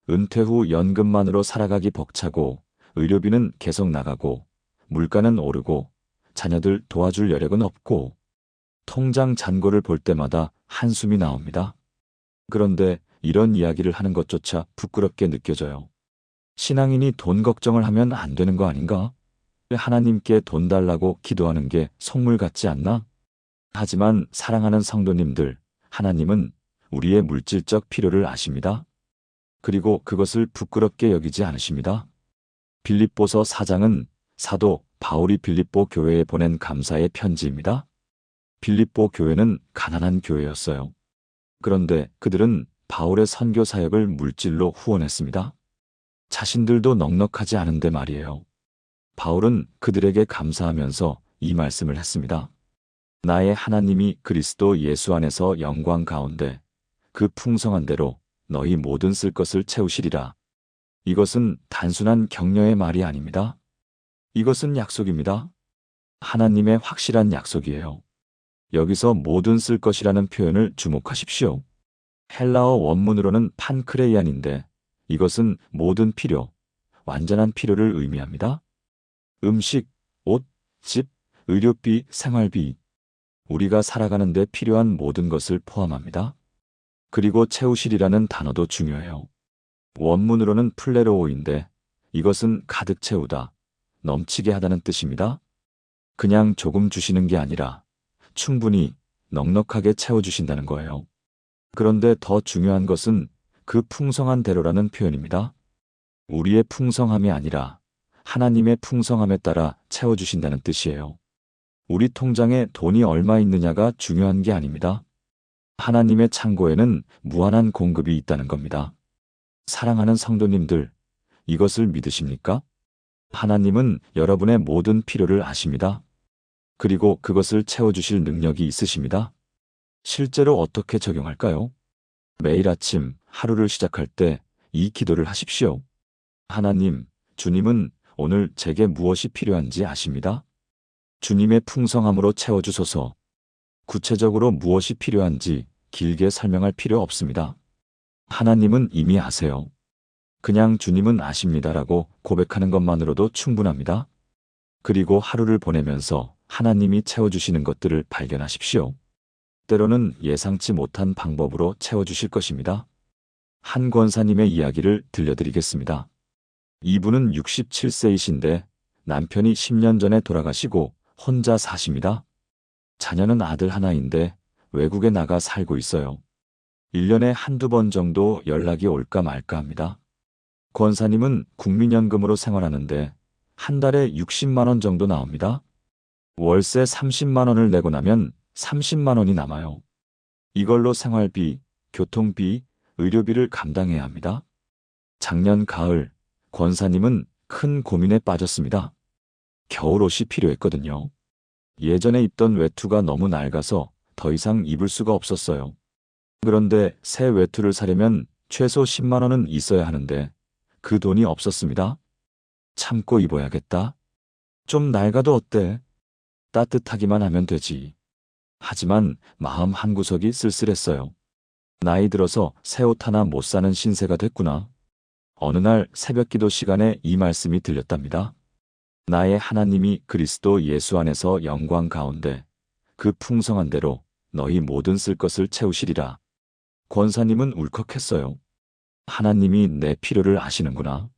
은퇴 후 연금만으로 살아가기 벅차고 의료비는 계속 나가고 물가는 오르고 자녀들 도와줄 여력은 없고 통장 잔고를 볼 때마다 한숨이 나옵니다. 그런데 이런 이야기를 하는 것조차 부끄럽게 느껴져요. 신앙인이 돈 걱정을 하면 안 되는 거 아닌가? 하나님께 돈 달라고 기도하는 게 속물 같지 않나? 하지만 사랑하는 성도님들, 하나님은 우리의 물질적 필요를 아십니다. 그리고 그것을 부끄럽게 여기지 않으십니다. 빌립보서 4장은 사도 바울이 빌립보 교회에 보낸 감사의 편지입니다. 빌립보 교회는 가난한 교회였어요. 그런데 그들은 바울의 선교 사역을 물질로 후원했습니다. 자신들도 넉넉하지 않은데 말이에요. 바울은 그들에게 감사하면서 이 말씀을 했습니다. 나의 하나님이 그리스도 예수 안에서 영광 가운데 그 풍성한 대로 너희 모든 쓸 것을 채우시리라. 이것은 단순한 격려의 말이 아닙니다. 이것은 약속입니다. 하나님의 확실한 약속이에요. 여기서 모든 쓸 것이라는 표현을 주목하십시오. 헬라어 원문으로는 판크레이안인데 이것은 모든 필요, 완전한 필요를 의미합니다. 음식, 옷, 집, 의료비, 생활비, 우리가 살아가는 데 필요한 모든 것을 포함합니다. 그리고 채우시리라는 단어도 중요해요. 원문으로는 플레로오인데 이것은 가득 채우다, 넘치게 하다는 뜻입니다. 그냥 조금 주시는 게 아니라 충분히 넉넉하게 채워주신다는 거예요. 그런데 더 중요한 것은 그 풍성한 대로라는 표현입니다. 우리의 풍성함이 아니라 하나님의 풍성함에 따라 채워주신다는 뜻이에요. 우리 통장에 돈이 얼마 있느냐가 중요한 게 아닙니다. 하나님의 창고에는 무한한 공급이 있다는 겁니다. 사랑하는 성도님들, 이것을 믿으십니까? 하나님은 여러분의 모든 필요를 아십니다. 그리고 그것을 채워주실 능력이 있으십니다. 실제로 어떻게 적용할까요? 매일 아침 하루를 시작할 때 이 기도를 하십시오. 하나님, 주님은 오늘 제게 무엇이 필요한지 아십니다. 주님의 풍성함으로 채워주소서. 구체적으로 무엇이 필요한지 길게 설명할 필요 없습니다. 하나님은 이미 아세요. 그냥 주님은 아십니다라고 고백하는 것만으로도 충분합니다. 그리고 하루를 보내면서 하나님이 채워주시는 것들을 발견하십시오. 때로는 예상치 못한 방법으로 채워주실 것입니다. 한 권사님의 이야기를 들려드리겠습니다. 이분은 67세이신데 남편이 10년 전에 돌아가시고 혼자 사십니다. 자녀는 아들 하나인데 외국에 나가 살고 있어요. 1년에 한두 번 정도 연락이 올까 말까 합니다. 권사님은 국민연금으로 생활하는데 한 달에 60만 원 정도 나옵니다. 월세 30만 원을 내고 나면 30만 원이 남아요. 이걸로 생활비, 교통비, 의료비를 감당해야 합니다. 작년 가을, 권사님은 큰 고민에 빠졌습니다. 겨울옷이 필요했거든요. 예전에 입던 외투가 너무 낡아서 더 이상 입을 수가 없었어요. 그런데 새 외투를 사려면 최소 10만 원은 있어야 하는데 그 돈이 없었습니다. 참고 입어야겠다. 좀 낡아도 어때? 따뜻하기만 하면 되지. 하지만 마음 한구석이 쓸쓸했어요. 나이 들어서 새 옷 하나 못 사는 신세가 됐구나. 어느 날 새벽 기도 시간에 이 말씀이 들렸답니다. 나의 하나님이 그리스도 예수 안에서 영광 가운데 그 풍성한 대로 너희 모든 쓸 것을 채우시리라. 권사님은 울컥했어요. 하나님이 내 필요를 아시는구나.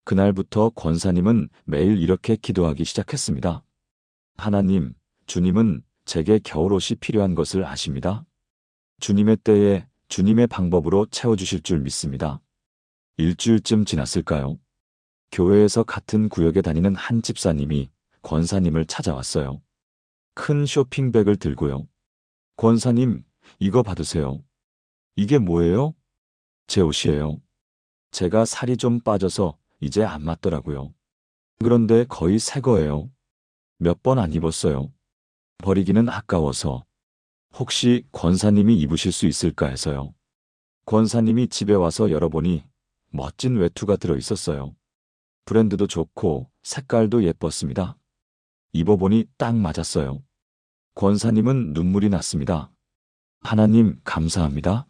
그날부터 권사님은 매일 이렇게 기도하기 시작했습니다. 하나님, 주님은 제게 겨울옷이 필요한 것을 아십니다. 주님의 때에 주님의 방법으로 채워주실 줄 믿습니다. 일주일쯤 지났을까요? 교회에서 같은 구역에 다니는 한 집사님이 권사님을 찾아왔어요. 큰 쇼핑백을 들고요. 권사님, 이거 받으세요. 이게 뭐예요? 제 옷이에요. 제가 살이 좀 빠져서 이제 안 맞더라고요. 그런데 거의 새 거예요. 몇 번 안 입었어요. 버리기는 아까워서. 혹시 권사님이 입으실 수 있을까 해서요. 권사님이 집에 와서 열어보니 멋진 외투가 들어 있었어요. 브랜드도 좋고 색깔도 예뻤습니다. 입어보니 딱 맞았어요. 권사님은 눈물이 났습니다. 하나님 감사합니다.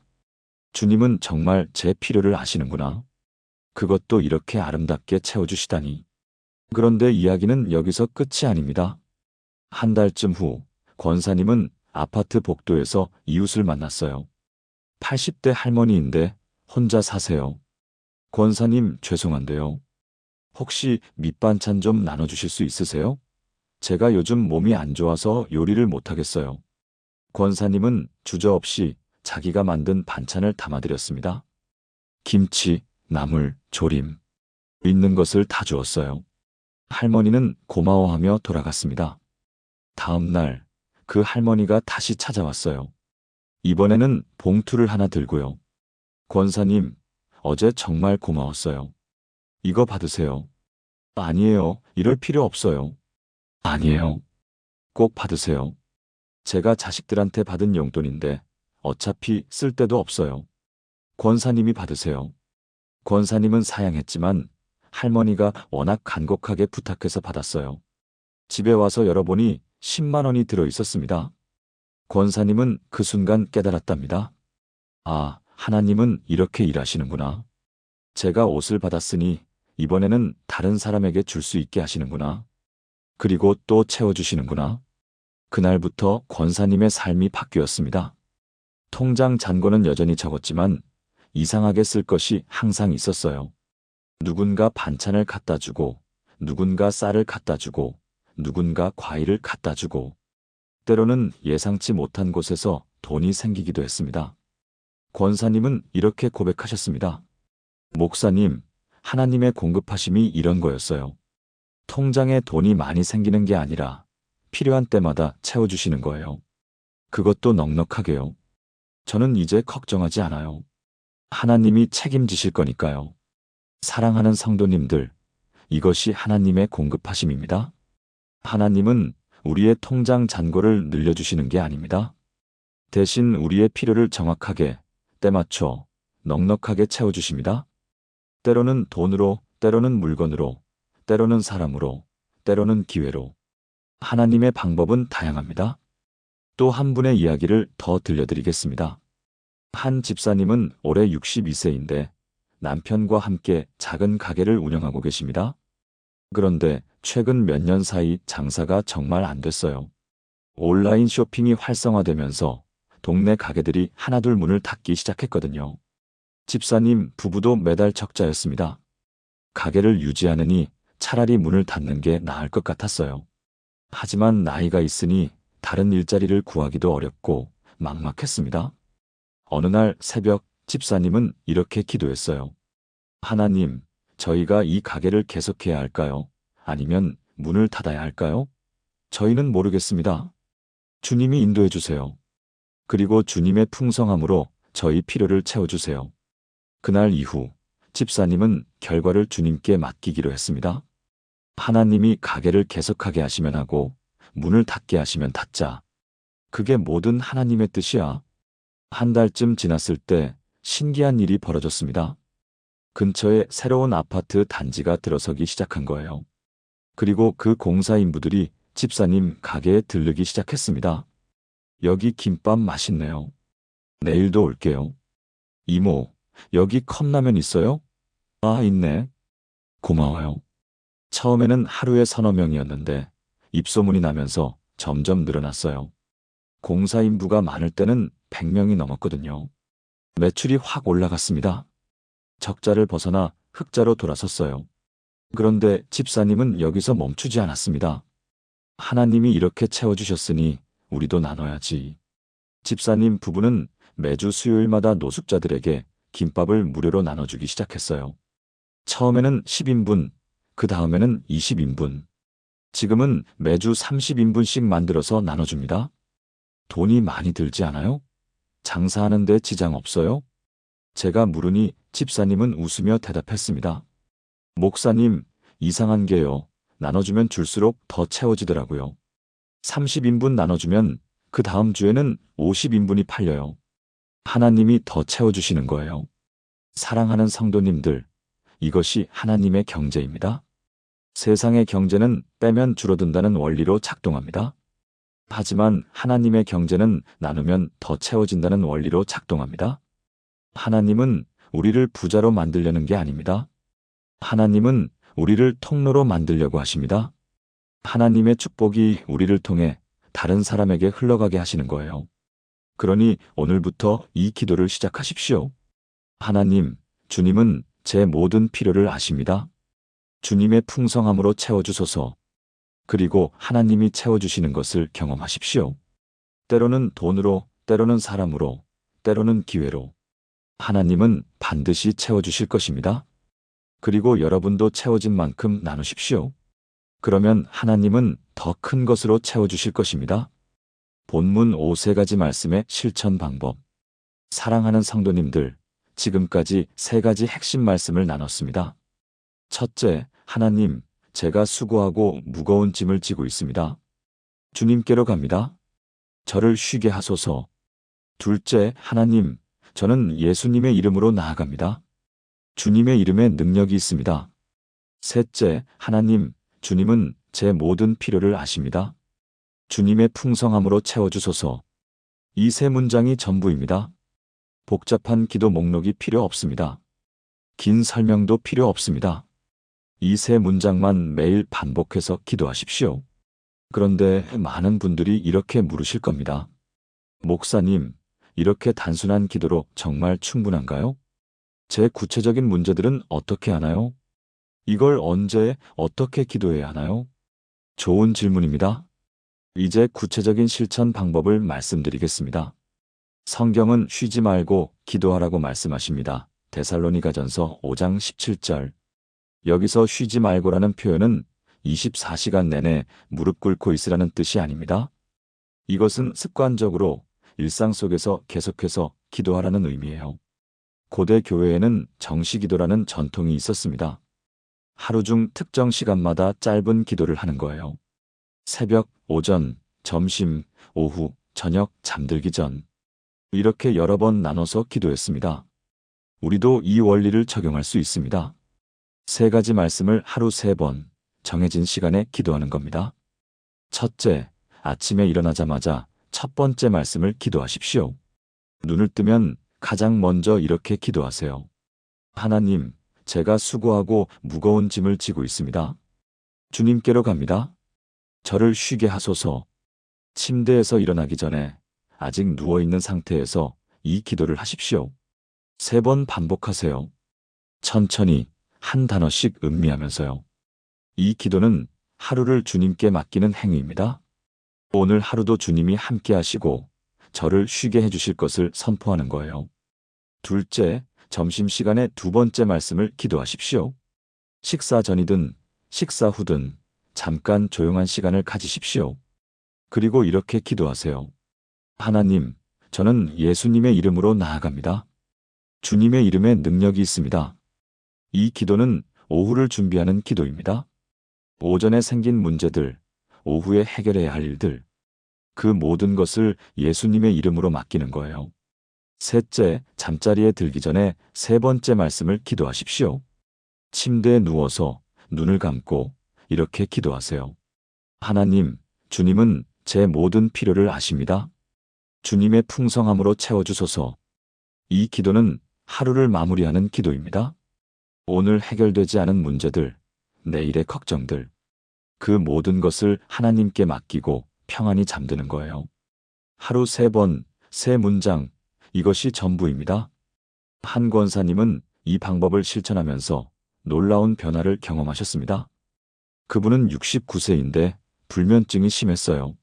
주님은 정말 제 필요를 아시는구나. 그것도 이렇게 아름답게 채워주시다니. 그런데 이야기는 여기서 끝이 아닙니다. 한 달쯤 후 권사님은 아파트 복도에서 이웃을 만났어요. 80대 할머니인데 혼자 사세요. 권사님 죄송한데요. 혹시 밑반찬 좀 나눠주실 수 있으세요? 제가 요즘 몸이 안 좋아서 요리를 못하겠어요. 권사님은 주저없이 자기가 만든 반찬을 담아드렸습니다. 김치, 나물, 조림. 있는 것을 다 주었어요. 할머니는 고마워하며 돌아갔습니다. 다음 날 그 할머니가 다시 찾아왔어요. 이번에는 봉투를 하나 들고요. 권사님, 어제 정말 고마웠어요. 이거 받으세요. 아니에요. 이럴 필요 없어요. 아니에요. 꼭 받으세요. 제가 자식들한테 받은 용돈인데 어차피 쓸 데도 없어요. 권사님이 받으세요. 권사님은 사양했지만 할머니가 워낙 간곡하게 부탁해서 받았어요. 집에 와서 열어보니 10만 원이 들어 있었습니다. 권사님은 그 순간 깨달았답니다. 아, 하나님은 이렇게 일하시는구나. 제가 옷을 받았으니 이번에는 다른 사람에게 줄 수 있게 하시는구나. 그리고 또 채워주시는구나. 그날부터 권사님의 삶이 바뀌었습니다. 통장 잔고는 여전히 적었지만 이상하게 쓸 것이 항상 있었어요. 누군가 반찬을 갖다 주고, 누군가 쌀을 갖다 주고, 누군가 과일을 갖다 주고, 때로는 예상치 못한 곳에서 돈이 생기기도 했습니다. 권사님은 이렇게 고백하셨습니다. 목사님, 하나님의 공급하심이 이런 거였어요. 통장에 돈이 많이 생기는 게 아니라 필요한 때마다 채워주시는 거예요. 그것도 넉넉하게요. 저는 이제 걱정하지 않아요. 하나님이 책임지실 거니까요. 사랑하는 성도님들, 이것이 하나님의 공급하심입니다. 하나님은 우리의 통장 잔고를 늘려주시는 게 아닙니다. 대신 우리의 필요를 정확하게, 때맞춰, 넉넉하게 채워주십니다. 때로는 돈으로, 때로는 물건으로, 때로는 사람으로, 때로는 기회로. 하나님의 방법은 다양합니다. 또 한 분의 이야기를 더 들려드리겠습니다. 한 집사님은 올해 62세인데 남편과 함께 작은 가게를 운영하고 계십니다. 그런데 최근 몇 년 사이 장사가 정말 안 됐어요. 온라인 쇼핑이 활성화되면서 동네 가게들이 하나둘 문을 닫기 시작했거든요. 집사님 부부도 매달 적자였습니다. 가게를 유지하느니 차라리 문을 닫는 게 나을 것 같았어요. 하지만 나이가 있으니 다른 일자리를 구하기도 어렵고 막막했습니다. 어느 날 새벽 집사님은 이렇게 기도했어요. 하나님, 저희가 이 가게를 계속해야 할까요? 아니면 문을 닫아야 할까요? 저희는 모르겠습니다. 주님이 인도해 주세요. 그리고 주님의 풍성함으로 저희 필요를 채워주세요. 그날 이후 집사님은 결과를 주님께 맡기기로 했습니다. 하나님이 가게를 계속하게 하시면 하고 문을 닫게 하시면 닫자. 그게 모든 하나님의 뜻이야. 한 달쯤 지났을 때 신기한 일이 벌어졌습니다. 근처에 새로운 아파트 단지가 들어서기 시작한 거예요. 그리고 그 공사 인부들이 집사님 가게에 들르기 시작했습니다. 여기 김밥 맛있네요. 내일도 올게요. 이모, 여기 컵라면 있어요? 아, 있네. 고마워요. 처음에는 하루에 서너 명이었는데 입소문이 나면서 점점 늘어났어요. 공사 인부가 많을 때는 100명이 넘었거든요. 매출이 확 올라갔습니다. 적자를 벗어나 흑자로 돌아섰어요. 그런데 집사님은 여기서 멈추지 않았습니다. 하나님이 이렇게 채워주셨으니 우리도 나눠야지. 집사님 부부는 매주 수요일마다 노숙자들에게 김밥을 무료로 나눠주기 시작했어요. 처음에는 10인분, 그 다음에는 20인분. 지금은 매주 30인분씩 만들어서 나눠줍니다. 돈이 많이 들지 않아요? 장사하는데 지장 없어요? 제가 물으니 집사님은 웃으며 대답했습니다. 목사님, 이상한 게요. 나눠주면 줄수록 더 채워지더라고요. 30인분 나눠주면 그 다음 주에는 50인분이 팔려요. 하나님이 더 채워주시는 거예요. 사랑하는 성도님들, 이것이 하나님의 경제입니다. 세상의 경제는 빼면 줄어든다는 원리로 작동합니다. 하지만 하나님의 경제는 나누면 더 채워진다는 원리로 작동합니다. 하나님은 우리를 부자로 만들려는 게 아닙니다. 하나님은 우리를 통로로 만들려고 하십니다. 하나님의 축복이 우리를 통해 다른 사람에게 흘러가게 하시는 거예요. 그러니 오늘부터 이 기도를 시작하십시오. 하나님, 주님은 제 모든 필요를 아십니다. 주님의 풍성함으로 채워주소서. 그리고 하나님이 채워주시는 것을 경험하십시오. 때로는 돈으로, 때로는 사람으로, 때로는 기회로. 하나님은 반드시 채워주실 것입니다. 그리고 여러분도 채워진 만큼 나누십시오. 그러면 하나님은 더 큰 것으로 채워주실 것입니다. 본문 5세 말씀의 실천 방법. 사랑하는 성도님들, 지금까지 3가지 핵심 말씀을 나눴습니다. 첫째, 하나님, 제가 수고하고 무거운 짐을 지고 있습니다. 주님께로 갑니다. 저를 쉬게 하소서. 둘째, 하나님, 저는 예수님의 이름으로 나아갑니다. 주님의 이름에 능력이 있습니다. 셋째, 하나님, 주님은 제 모든 필요를 아십니다. 주님의 풍성함으로 채워주소서. 이 3문장이 전부입니다. 복잡한 기도 목록이 필요 없습니다. 긴 설명도 필요 없습니다. 이 3문장만 매일 반복해서 기도하십시오. 그런데 많은 분들이 이렇게 물으실 겁니다. 목사님, 이렇게 단순한 기도로 정말 충분한가요? 제 구체적인 문제들은 어떻게 하나요? 이걸 언제, 어떻게 기도해야 하나요? 좋은 질문입니다. 이제 구체적인 실천 방법을 말씀드리겠습니다. 성경은 쉬지 말고 기도하라고 말씀하십니다. 데살로니가전서 5장 17절. 여기서 쉬지 말고라는 표현은 24시간 내내 무릎 꿇고 있으라는 뜻이 아닙니다. 이것은 습관적으로 일상 속에서 계속해서 기도하라는 의미예요. 고대 교회에는 정시기도라는 전통이 있었습니다. 하루 중 특정 시간마다 짧은 기도를 하는 거예요. 새벽, 오전, 점심, 오후, 저녁, 잠들기 전. 이렇게 여러 번 나눠서 기도했습니다. 우리도 이 원리를 적용할 수 있습니다. 3가지 말씀을 하루 3번, 정해진 시간에 기도하는 겁니다. 첫째, 아침에 일어나자마자 첫 번째 말씀을 기도하십시오. 눈을 뜨면 가장 먼저 이렇게 기도하세요. 하나님, 제가 수고하고 무거운 짐을 지고 있습니다. 주님께로 갑니다. 저를 쉬게 하소서. 침대에서 일어나기 전에 아직 누워있는 상태에서 이 기도를 하십시오. 3번 반복하세요. 천천히 한 단어씩 음미하면서요. 이 기도는 하루를 주님께 맡기는 행위입니다. 오늘 하루도 주님이 함께 하시고 저를 쉬게 해주실 것을 선포하는 거예요. 둘째, 점심시간에 2번째 말씀을 기도하십시오. 식사 전이든 식사 후든 잠깐 조용한 시간을 가지십시오. 그리고 이렇게 기도하세요. 하나님, 저는 예수님의 이름으로 나아갑니다. 주님의 이름에 능력이 있습니다. 이 기도는 오후를 준비하는 기도입니다. 오전에 생긴 문제들, 오후에 해결해야 할 일들, 그 모든 것을 예수님의 이름으로 맡기는 거예요. 셋째, 잠자리에 들기 전에 3번째 말씀을 기도하십시오. 침대에 누워서 눈을 감고 이렇게 기도하세요. 하나님, 주님은 제 모든 필요를 아십니다. 주님의 풍성함으로 채워주소서. 이 기도는 하루를 마무리하는 기도입니다. 오늘 해결되지 않은 문제들, 내일의 걱정들, 그 모든 것을 하나님께 맡기고 평안히 잠드는 거예요. 하루 3번, 3문장, 이것이 전부입니다. 한 권사님은 이 방법을 실천하면서 놀라운 변화를 경험하셨습니다. 그분은 69세인데 불면증이 심했어요.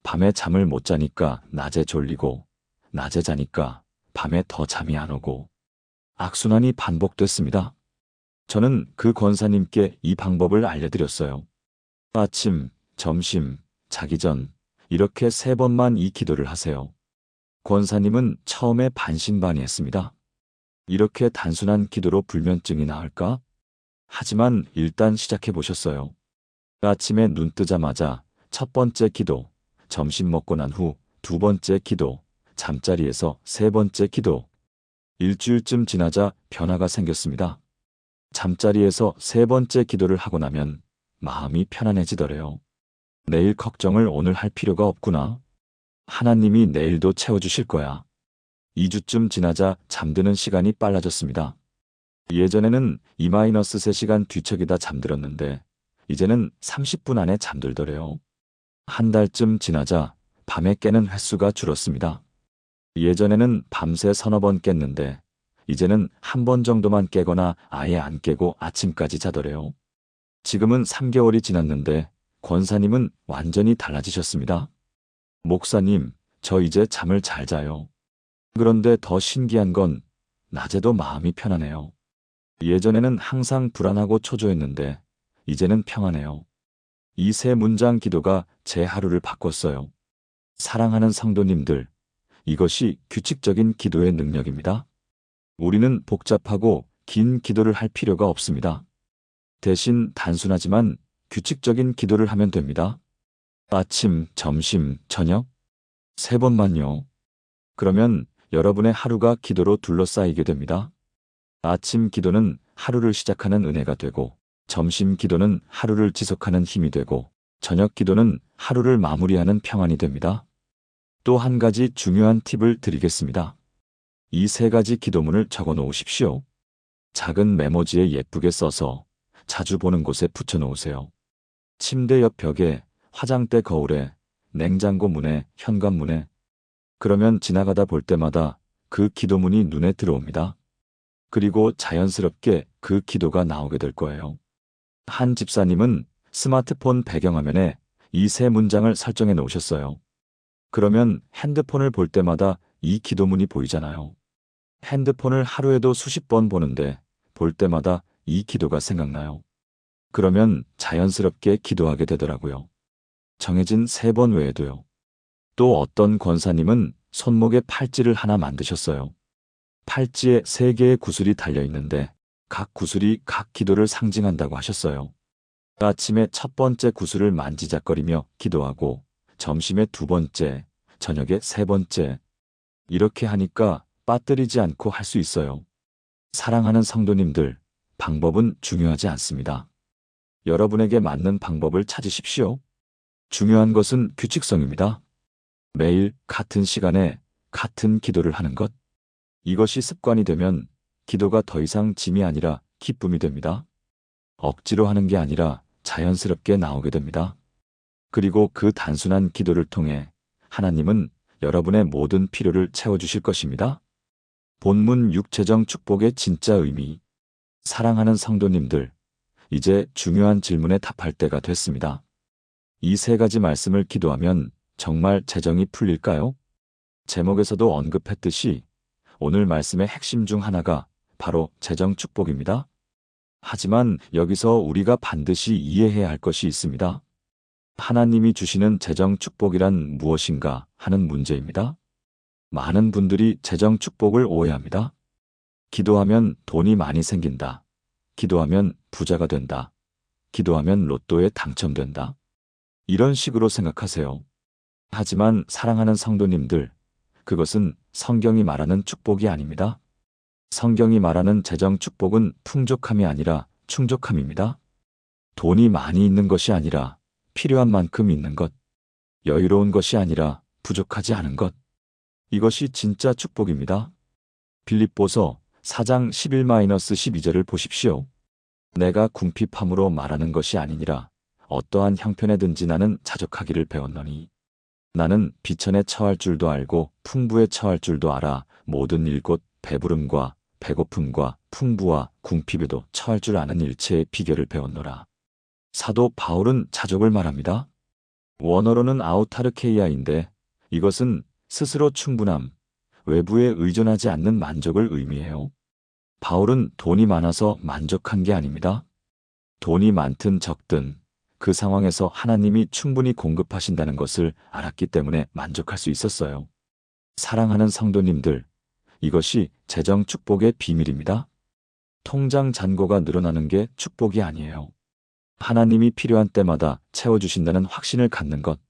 밤에 잠을 못 자니까 낮에 졸리고, 낮에 자니까 밤에 더 잠이 안 오고, 악순환이 반복됐습니다. 저는 그 권사님께 이 방법을 알려드렸어요. 아침, 점심, 자기 전 이렇게 3번만 이 기도를 하세요. 권사님은 처음에 반신반의했습니다. 이렇게 단순한 기도로 불면증이 나을까? 하지만 일단 시작해 보셨어요. 아침에 눈 뜨자마자 1번째 기도, 점심 먹고 난 후 2번째 기도, 잠자리에서 3번째 기도. 일주일쯤 지나자 변화가 생겼습니다. 잠자리에서 3번째 기도를 하고 나면 마음이 편안해지더래요. 내일 걱정을 오늘 할 필요가 없구나. 하나님이 내일도 채워주실 거야. 2주쯤 지나자 잠드는 시간이 빨라졌습니다. 예전에는 2-3시간 뒤척이다 잠들었는데 이제는 30분 안에 잠들더래요. 한 달쯤 지나자 밤에 깨는 횟수가 줄었습니다. 예전에는 밤새 3-4번 깼는데 이제는 1번 정도만 깨거나 아예 안 깨고 아침까지 자더래요. 지금은 3개월이 지났는데 권사님은 완전히 달라지셨습니다. 목사님, 저 이제 잠을 잘 자요. 그런데 더 신기한 건 낮에도 마음이 편하네요. 예전에는 항상 불안하고 초조했는데 이제는 평안해요. 이 3문장 기도가 제 하루를 바꿨어요. 사랑하는 성도님들, 이것이 규칙적인 기도의 능력입니다. 우리는 복잡하고 긴 기도를 할 필요가 없습니다. 대신 단순하지만 규칙적인 기도를 하면 됩니다. 아침, 점심, 저녁 3번만요. 그러면 여러분의 하루가 기도로 둘러싸이게 됩니다. 아침 기도는 하루를 시작하는 은혜가 되고, 점심 기도는 하루를 지속하는 힘이 되고, 저녁 기도는 하루를 마무리하는 평안이 됩니다. 또 한 가지 중요한 팁을 드리겠습니다. 이 3가지 기도문을 적어 놓으십시오. 작은 메모지에 예쁘게 써서 자주 보는 곳에 붙여 놓으세요. 침대 옆 벽에, 화장대 거울에, 냉장고 문에, 현관문에. 그러면 지나가다 볼 때마다 그 기도문이 눈에 들어옵니다. 그리고 자연스럽게 그 기도가 나오게 될 거예요. 한 집사님은 스마트폰 배경화면에 이 3문장을 설정해 놓으셨어요. 그러면 핸드폰을 볼 때마다 이 기도문이 보이잖아요. 핸드폰을 하루에도 수십 번 보는데 볼 때마다 이 기도가 생각나요. 그러면 자연스럽게 기도하게 되더라고요. 정해진 3번 외에도요. 또 어떤 권사님은 손목에 팔찌를 하나 만드셨어요. 팔찌에 3개의 구슬이 달려 있는데 각 구슬이 각 기도를 상징한다고 하셨어요. 아침에 1번째 구슬을 만지작거리며 기도하고, 점심에 2번째, 저녁에 3번째. 이렇게 하니까 빠뜨리지 않고 할 수 있어요. 사랑하는 성도님들, 방법은 중요하지 않습니다. 여러분에게 맞는 방법을 찾으십시오. 중요한 것은 규칙성입니다. 매일 같은 시간에 같은 기도를 하는 것. 이것이 습관이 되면 기도가 더 이상 짐이 아니라 기쁨이 됩니다. 억지로 하는 게 아니라 자연스럽게 나오게 됩니다. 그리고 그 단순한 기도를 통해 하나님은 여러분의 모든 필요를 채워주실 것입니다. 본문 육체적 축복의 진짜 의미. 사랑하는 성도님들, 이제 중요한 질문에 답할 때가 됐습니다. 이 세 가지 말씀을 기도하면 정말 재정이 풀릴까요? 제목에서도 언급했듯이 오늘 말씀의 핵심 중 하나가 바로 재정 축복입니다. 하지만 여기서 우리가 반드시 이해해야 할 것이 있습니다. 하나님이 주시는 재정 축복이란 무엇인가 하는 문제입니다. 많은 분들이 재정 축복을 오해합니다. 기도하면 돈이 많이 생긴다. 기도하면 부자가 된다. 기도하면 로또에 당첨된다. 이런 식으로 생각하세요. 하지만 사랑하는 성도님들, 그것은 성경이 말하는 축복이 아닙니다. 성경이 말하는 재정 축복은 풍족함이 아니라 충족함입니다. 돈이 많이 있는 것이 아니라 필요한 만큼 있는 것, 여유로운 것이 아니라 부족하지 않은 것. 이것이 진짜 축복입니다. 빌립보서 4장 11-12절을 보십시오. 내가 궁핍함으로 말하는 것이 아니니라. 어떠한 형편에든지 나는 자족하기를 배웠노니. 나는 비천에 처할 줄도 알고 풍부에 처할 줄도 알아. 모든 일곧 배부름과 배고픔과 풍부와 궁핍에도 처할 줄 아는 일체의 비결을 배웠노라. 사도 바울은 자족을 말합니다. 원어로는 아우타르케이아인데 이것은 스스로 충분함, 외부에 의존하지 않는 만족을 의미해요. 바울은 돈이 많아서 만족한 게 아닙니다. 돈이 많든 적든 그 상황에서 하나님이 충분히 공급하신다는 것을 알았기 때문에 만족할 수 있었어요. 사랑하는 성도님들, 이것이 재정 축복의 비밀입니다. 통장 잔고가 늘어나는 게 축복이 아니에요. 하나님이 필요한 때마다 채워주신다는 확신을 갖는 것,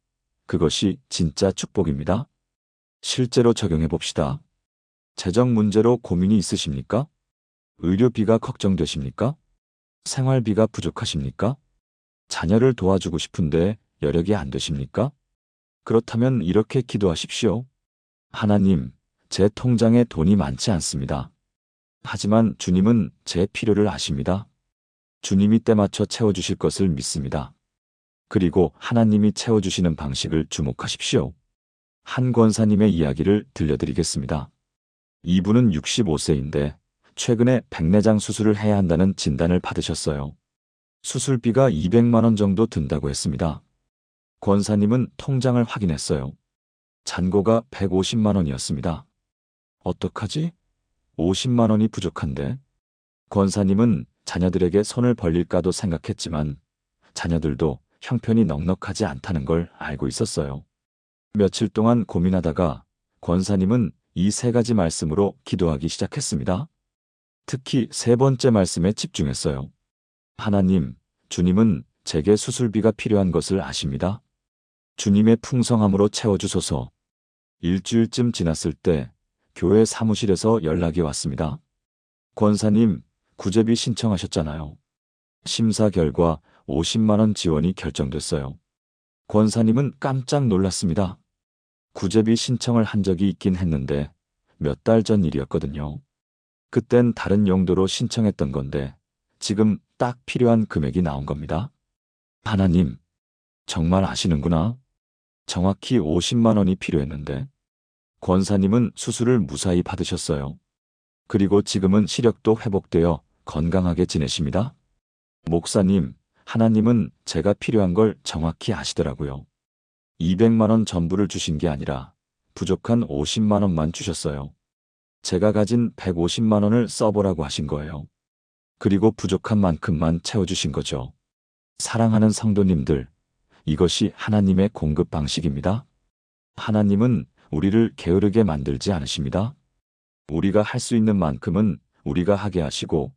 그것이 진짜 축복입니다. 실제로 적용해 봅시다. 재정 문제로 고민이 있으십니까? 의료비가 걱정되십니까? 생활비가 부족하십니까? 자녀를 도와주고 싶은데 여력이 안 되십니까? 그렇다면 이렇게 기도하십시오. 하나님, 제 통장에 돈이 많지 않습니다. 하지만 주님은 제 필요를 아십니다. 주님이 때맞춰 채워주실 것을 믿습니다. 그리고 하나님이 채워주시는 방식을 주목하십시오. 한 권사님의 이야기를 들려드리겠습니다. 이분은 65세인데 최근에 백내장 수술을 해야 한다는 진단을 받으셨어요. 수술비가 200만 원 정도 든다고 했습니다. 권사님은 통장을 확인했어요. 잔고가 150만 원이었습니다. 어떡하지? 50만 원이 부족한데? 권사님은 자녀들에게 손을 벌릴까도 생각했지만 자녀들도 형편이 넉넉하지 않다는 걸 알고 있었어요. 며칠 동안 고민하다가 권사님은 이 세 가지 말씀으로 기도하기 시작했습니다. 특히 세 번째 말씀에 집중했어요. 하나님, 주님은 제게 수술비가 필요한 것을 아십니다. 주님의 풍성함으로 채워주소서. 일주일쯤 지났을 때 교회 사무실에서 연락이 왔습니다. 권사님, 구제비 신청하셨잖아요. 심사 결과 50만 원 지원이 결정됐어요. 권사님은 깜짝 놀랐습니다. 구제비 신청을 한 적이 있긴 했는데 몇 달 전 일이었거든요. 그땐 다른 용도로 신청했던 건데 지금 딱 필요한 금액이 나온 겁니다. 하나님, 정말 아시는구나. 정확히 50만 원이 필요했는데 권사님은 수술을 무사히 받으셨어요. 그리고 지금은 시력도 회복되어 건강하게 지내십니다. 목사님, 하나님은 제가 필요한 걸 정확히 아시더라고요. 200만 원 전부를 주신 게 아니라 부족한 50만 원만 주셨어요. 제가 가진 150만 원을 써보라고 하신 거예요. 그리고 부족한 만큼만 채워주신 거죠. 사랑하는 성도님들, 이것이 하나님의 공급 방식입니다. 하나님은 우리를 게으르게 만들지 않으십니다. 우리가 할 수 있는 만큼은 우리가 하게 하시고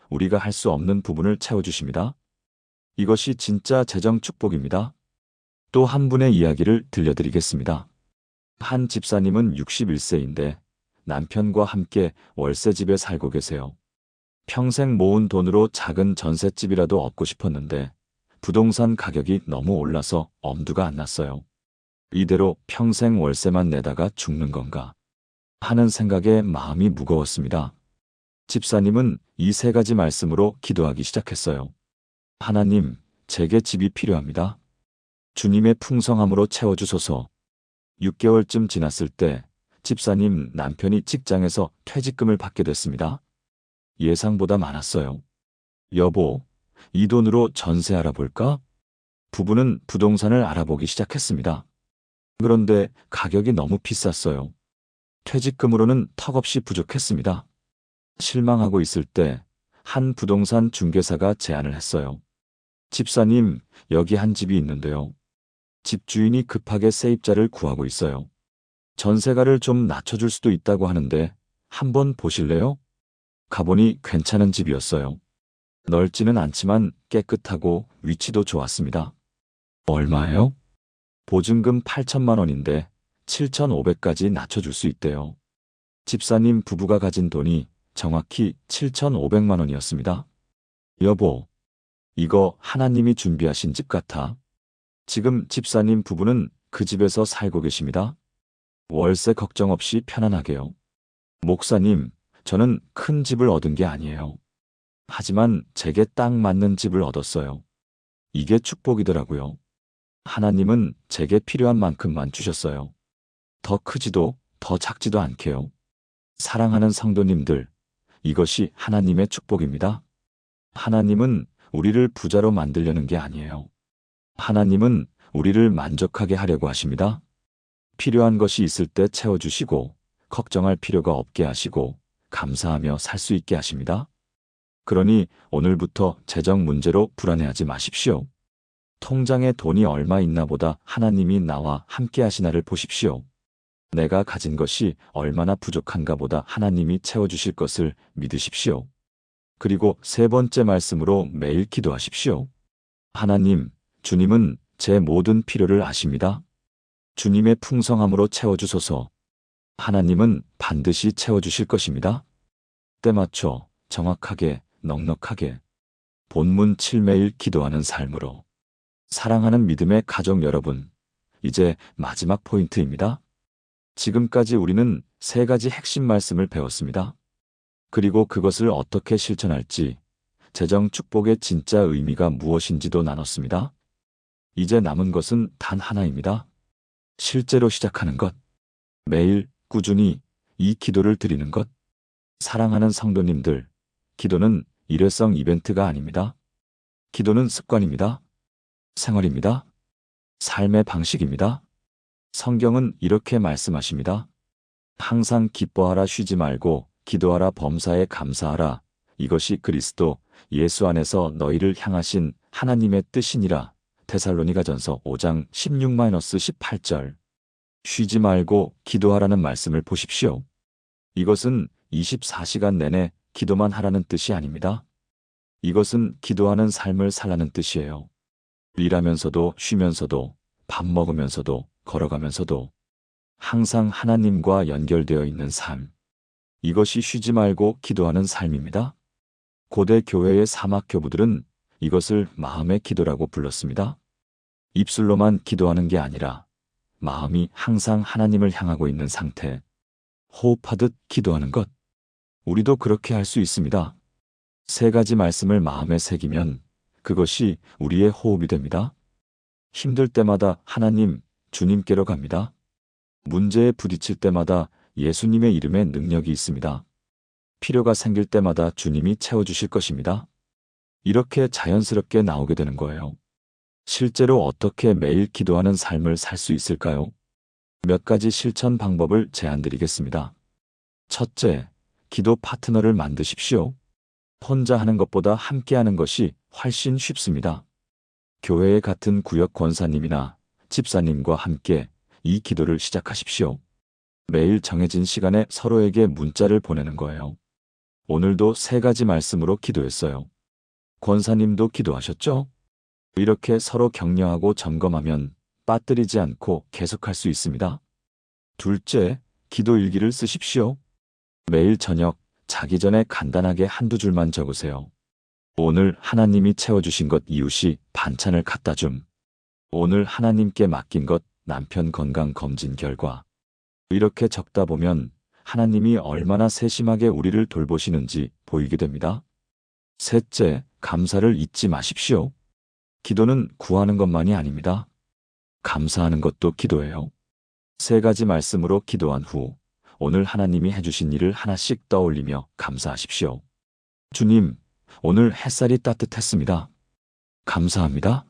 우리가 할 수 없는 부분을 채워주십니다. 이것이 진짜 재정 축복입니다. 또 한 분의 이야기를 들려드리겠습니다. 한 집사님은 61세인데 남편과 함께 월세집에 살고 계세요. 평생 모은 돈으로 작은 전셋집이라도 얻고 싶었는데 부동산 가격이 너무 올라서 엄두가 안 났어요. 이대로 평생 월세만 내다가 죽는 건가 하는 생각에 마음이 무거웠습니다. 집사님은 이 세 가지 말씀으로 기도하기 시작했어요. 하나님, 제게 집이 필요합니다. 주님의 풍성함으로 채워주소서. 6개월쯤 지났을 때 집사님 남편이 직장에서 퇴직금을 받게 됐습니다. 예상보다 많았어요. 여보, 이 돈으로 전세 알아볼까? 부부는 부동산을 알아보기 시작했습니다. 그런데 가격이 너무 비쌌어요. 퇴직금으로는 턱없이 부족했습니다. 실망하고 있을 때 한 부동산 중개사가 제안을 했어요. 집사님, 여기 한 집이 있는데요. 집주인이 급하게 세입자를 구하고 있어요. 전세가를 좀 낮춰줄 수도 있다고 하는데 한번 보실래요? 가보니 괜찮은 집이었어요. 넓지는 않지만 깨끗하고 위치도 좋았습니다. 얼마예요? 보증금 8천만 원인데 7,500까지 낮춰줄 수 있대요. 집사님 부부가 가진 돈이 정확히 7,500만 원이었습니다. 여보, 이거 하나님이 준비하신 집 같아. 지금 집사님 부부는 그 집에서 살고 계십니다. 월세 걱정 없이 편안하게요. 목사님, 저는 큰 집을 얻은 게 아니에요. 하지만 제게 딱 맞는 집을 얻었어요. 이게 축복이더라고요. 하나님은 제게 필요한 만큼만 주셨어요. 더 크지도 더 작지도 않게요. 사랑하는 성도님들, 이것이 하나님의 축복입니다. 하나님은 우리를 부자로 만들려는 게 아니에요. 하나님은 우리를 만족하게 하려고 하십니다. 필요한 것이 있을 때 채워주시고 걱정할 필요가 없게 하시고 감사하며 살 수 있게 하십니다. 그러니 오늘부터 재정 문제로 불안해하지 마십시오. 통장에 돈이 얼마 있나 보다 하나님이 나와 함께 하시나를 보십시오. 내가 가진 것이 얼마나 부족한가 보다 하나님이 채워주실 것을 믿으십시오. 그리고 세 번째 말씀으로 매일 기도하십시오. 하나님, 주님은 제 모든 필요를 아십니다. 주님의 풍성함으로 채워주소서. 하나님은 반드시 채워주실 것입니다. 때맞춰 정확하게 넉넉하게 본문 7 매일 기도하는 삶으로. 사랑하는 믿음의 가족 여러분, 이제 마지막 포인트입니다. 지금까지 우리는 세 가지 핵심 말씀을 배웠습니다. 그리고 그것을 어떻게 실천할지, 재정 축복의 진짜 의미가 무엇인지도 나눴습니다. 이제 남은 것은 단 하나입니다. 실제로 시작하는 것. 매일 꾸준히 이 기도를 드리는 것. 사랑하는 성도님들, 기도는 일회성 이벤트가 아닙니다. 기도는 습관입니다. 생활입니다. 삶의 방식입니다. 성경은 이렇게 말씀하십니다. 항상 기뻐하라 쉬지 말고 기도하라 범사에 감사하라. 이것이 그리스도 예수 안에서 너희를 향하신 하나님의 뜻이니라. 데살로니가전서 5장 16-18절. 쉬지 말고 기도하라는 말씀을 보십시오. 이것은 24시간 내내 기도만 하라는 뜻이 아닙니다. 이것은 기도하는 삶을 살라는 뜻이에요. 일하면서도 쉬면서도 밥 먹으면서도 걸어가면서도 항상 하나님과 연결되어 있는 삶. 이것이 쉬지 말고 기도하는 삶입니다. 고대 교회의 사막교부들은 이것을 마음의 기도라고 불렀습니다. 입술로만 기도하는 게 아니라 마음이 항상 하나님을 향하고 있는 상태. 호흡하듯 기도하는 것. 우리도 그렇게 할 수 있습니다. 세 가지 말씀을 마음에 새기면 그것이 우리의 호흡이 됩니다. 힘들 때마다 하나님, 주님께로 갑니다. 문제에 부딪힐 때마다 예수님의 이름에 능력이 있습니다. 필요가 생길 때마다 주님이 채워주실 것입니다. 이렇게 자연스럽게 나오게 되는 거예요. 실제로 어떻게 매일 기도하는 삶을 살 수 있을까요? 몇 가지 실천 방법을 제안드리겠습니다. 첫째, 기도 파트너를 만드십시오. 혼자 하는 것보다 함께 하는 것이 훨씬 쉽습니다. 교회의 같은 구역 권사님이나 집사님과 함께 이 기도를 시작하십시오. 매일 정해진 시간에 서로에게 문자를 보내는 거예요. 오늘도 세 가지 말씀으로 기도했어요. 권사님도 기도하셨죠? 이렇게 서로 격려하고 점검하면 빠뜨리지 않고 계속할 수 있습니다. 둘째, 기도 일기를 쓰십시오. 매일 저녁 자기 전에 간단하게 한두 줄만 적으세요. 오늘 하나님이 채워주신 것 이웃이 반찬을 갖다 줌. 오늘 하나님께 맡긴 것 남편 건강 검진 결과. 이렇게 적다 보면 하나님이 얼마나 세심하게 우리를 돌보시는지 보이게 됩니다. 셋째, 감사를 잊지 마십시오. 기도는 구하는 것만이 아닙니다. 감사하는 것도 기도예요. 세 가지 말씀으로 기도한 후 오늘 하나님이 해주신 일을 하나씩 떠올리며 감사하십시오. 주님, 오늘 햇살이 따뜻했습니다. 감사합니다.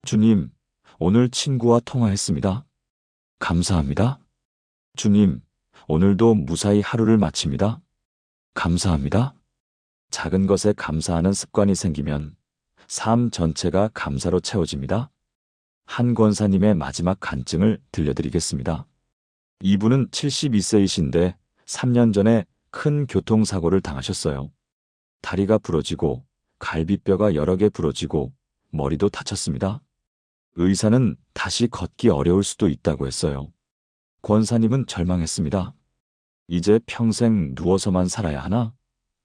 주님, 오늘 친구와 통화했습니다. 감사합니다. 주님, 오늘도 무사히 하루를 마칩니다. 감사합니다. 작은 것에 감사하는 습관이 생기면 삶 전체가 감사로 채워집니다. 한 권사님의 마지막 간증을 들려드리겠습니다. 이분은 72세이신데 3년 전에 큰 교통사고를 당하셨어요. 다리가 부러지고 갈비뼈가 여러 개 부러지고 머리도 다쳤습니다. 의사는 다시 걷기 어려울 수도 있다고 했어요. 권사님은 절망했습니다. 이제 평생 누워서만 살아야 하나?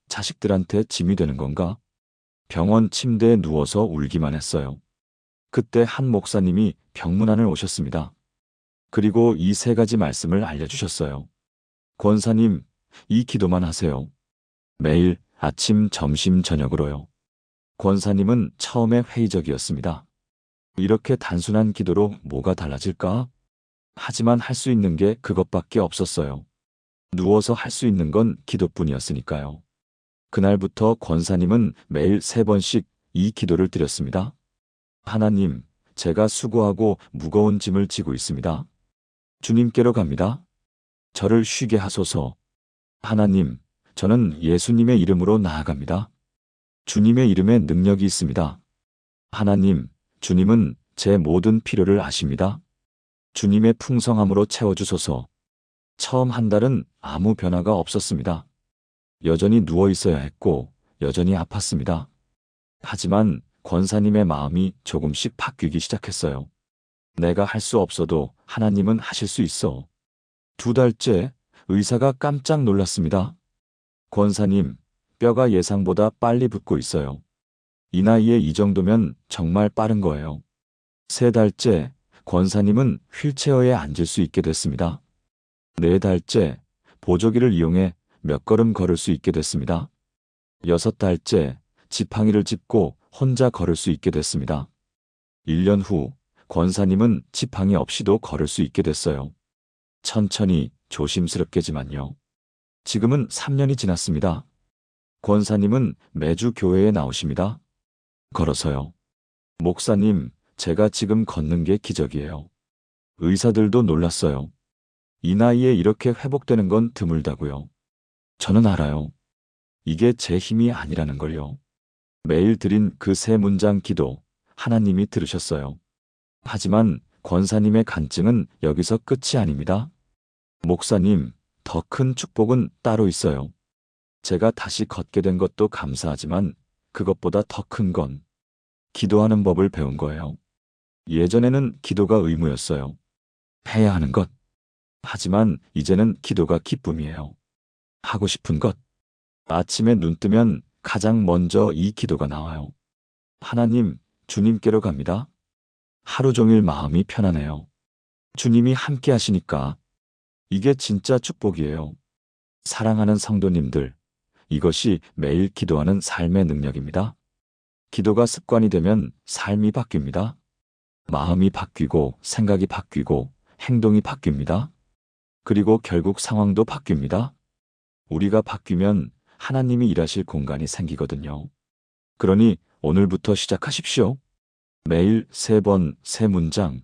자식들한테 짐이 되는 건가? 병원 침대에 누워서 울기만 했어요. 그때 한 목사님이 병문안을 오셨습니다. 그리고 이 세 가지 말씀을 알려주셨어요. 권사님, 이 기도만 하세요. 매일 아침, 점심, 저녁으로요. 권사님은 처음에 회의적이었습니다. 이렇게 단순한 기도로 뭐가 달라질까? 하지만 할 수 있는 게 그것밖에 없었어요. 누워서 할 수 있는 건 기도뿐이었으니까요. 그날부터 권사님은 매일 3번씩 이 기도를 드렸습니다. 하나님, 제가 수고하고 무거운 짐을 지고 있습니다. 주님께로 갑니다. 저를 쉬게 하소서. 하나님, 저는 예수님의 이름으로 나아갑니다. 주님의 이름에 능력이 있습니다. 하나님, 주님은 제 모든 필요를 아십니다. 주님의 풍성함으로 채워주소서. 처음 한 달은 아무 변화가 없었습니다. 여전히 누워 있어야 했고 여전히 아팠습니다. 하지만 권사님의 마음이 조금씩 바뀌기 시작했어요. 내가 할 수 없어도 하나님은 하실 수 있어. 2달째 의사가 깜짝 놀랐습니다. 권사님, 뼈가 예상보다 빨리 붙고 있어요. 이 나이에 이 정도면 정말 빠른 거예요. 3달째 권사님은 휠체어에 앉을 수 있게 됐습니다. 4달째 보조기를 이용해 몇 걸음 걸을 수 있게 됐습니다. 6달째 지팡이를 짚고 혼자 걸을 수 있게 됐습니다. 1년 후 권사님은 지팡이 없이도 걸을 수 있게 됐어요. 천천히 조심스럽게지만요. 지금은 3년이 지났습니다. 권사님은 매주 교회에 나오십니다. 걸어서요. 목사님, 제가 지금 걷는 게 기적이에요. 의사들도 놀랐어요. 이 나이에 이렇게 회복되는 건 드물다고요. 저는 알아요. 이게 제 힘이 아니라는 걸요. 매일 드린 그 3문장 기도, 하나님이 들으셨어요. 하지만 권사님의 간증은 여기서 끝이 아닙니다. 목사님, 더 큰 축복은 따로 있어요. 제가 다시 걷게 된 것도 감사하지만 그것보다 더 큰 건 기도하는 법을 배운 거예요. 예전에는 기도가 의무였어요. 해야 하는 것. 하지만 이제는 기도가 기쁨이에요. 하고 싶은 것. 아침에 눈 뜨면 가장 먼저 이 기도가 나와요. 하나님, 주님께로 갑니다. 하루 종일 마음이 편안해요. 주님이 함께 하시니까 이게 진짜 축복이에요. 사랑하는 성도님들, 이것이 매일 기도하는 삶의 능력입니다. 기도가 습관이 되면 삶이 바뀝니다. 마음이 바뀌고 생각이 바뀌고 행동이 바뀝니다. 그리고 결국 상황도 바뀝니다. 우리가 바뀌면 하나님이 일하실 공간이 생기거든요. 그러니 오늘부터 시작하십시오. 매일 3번, 3문장.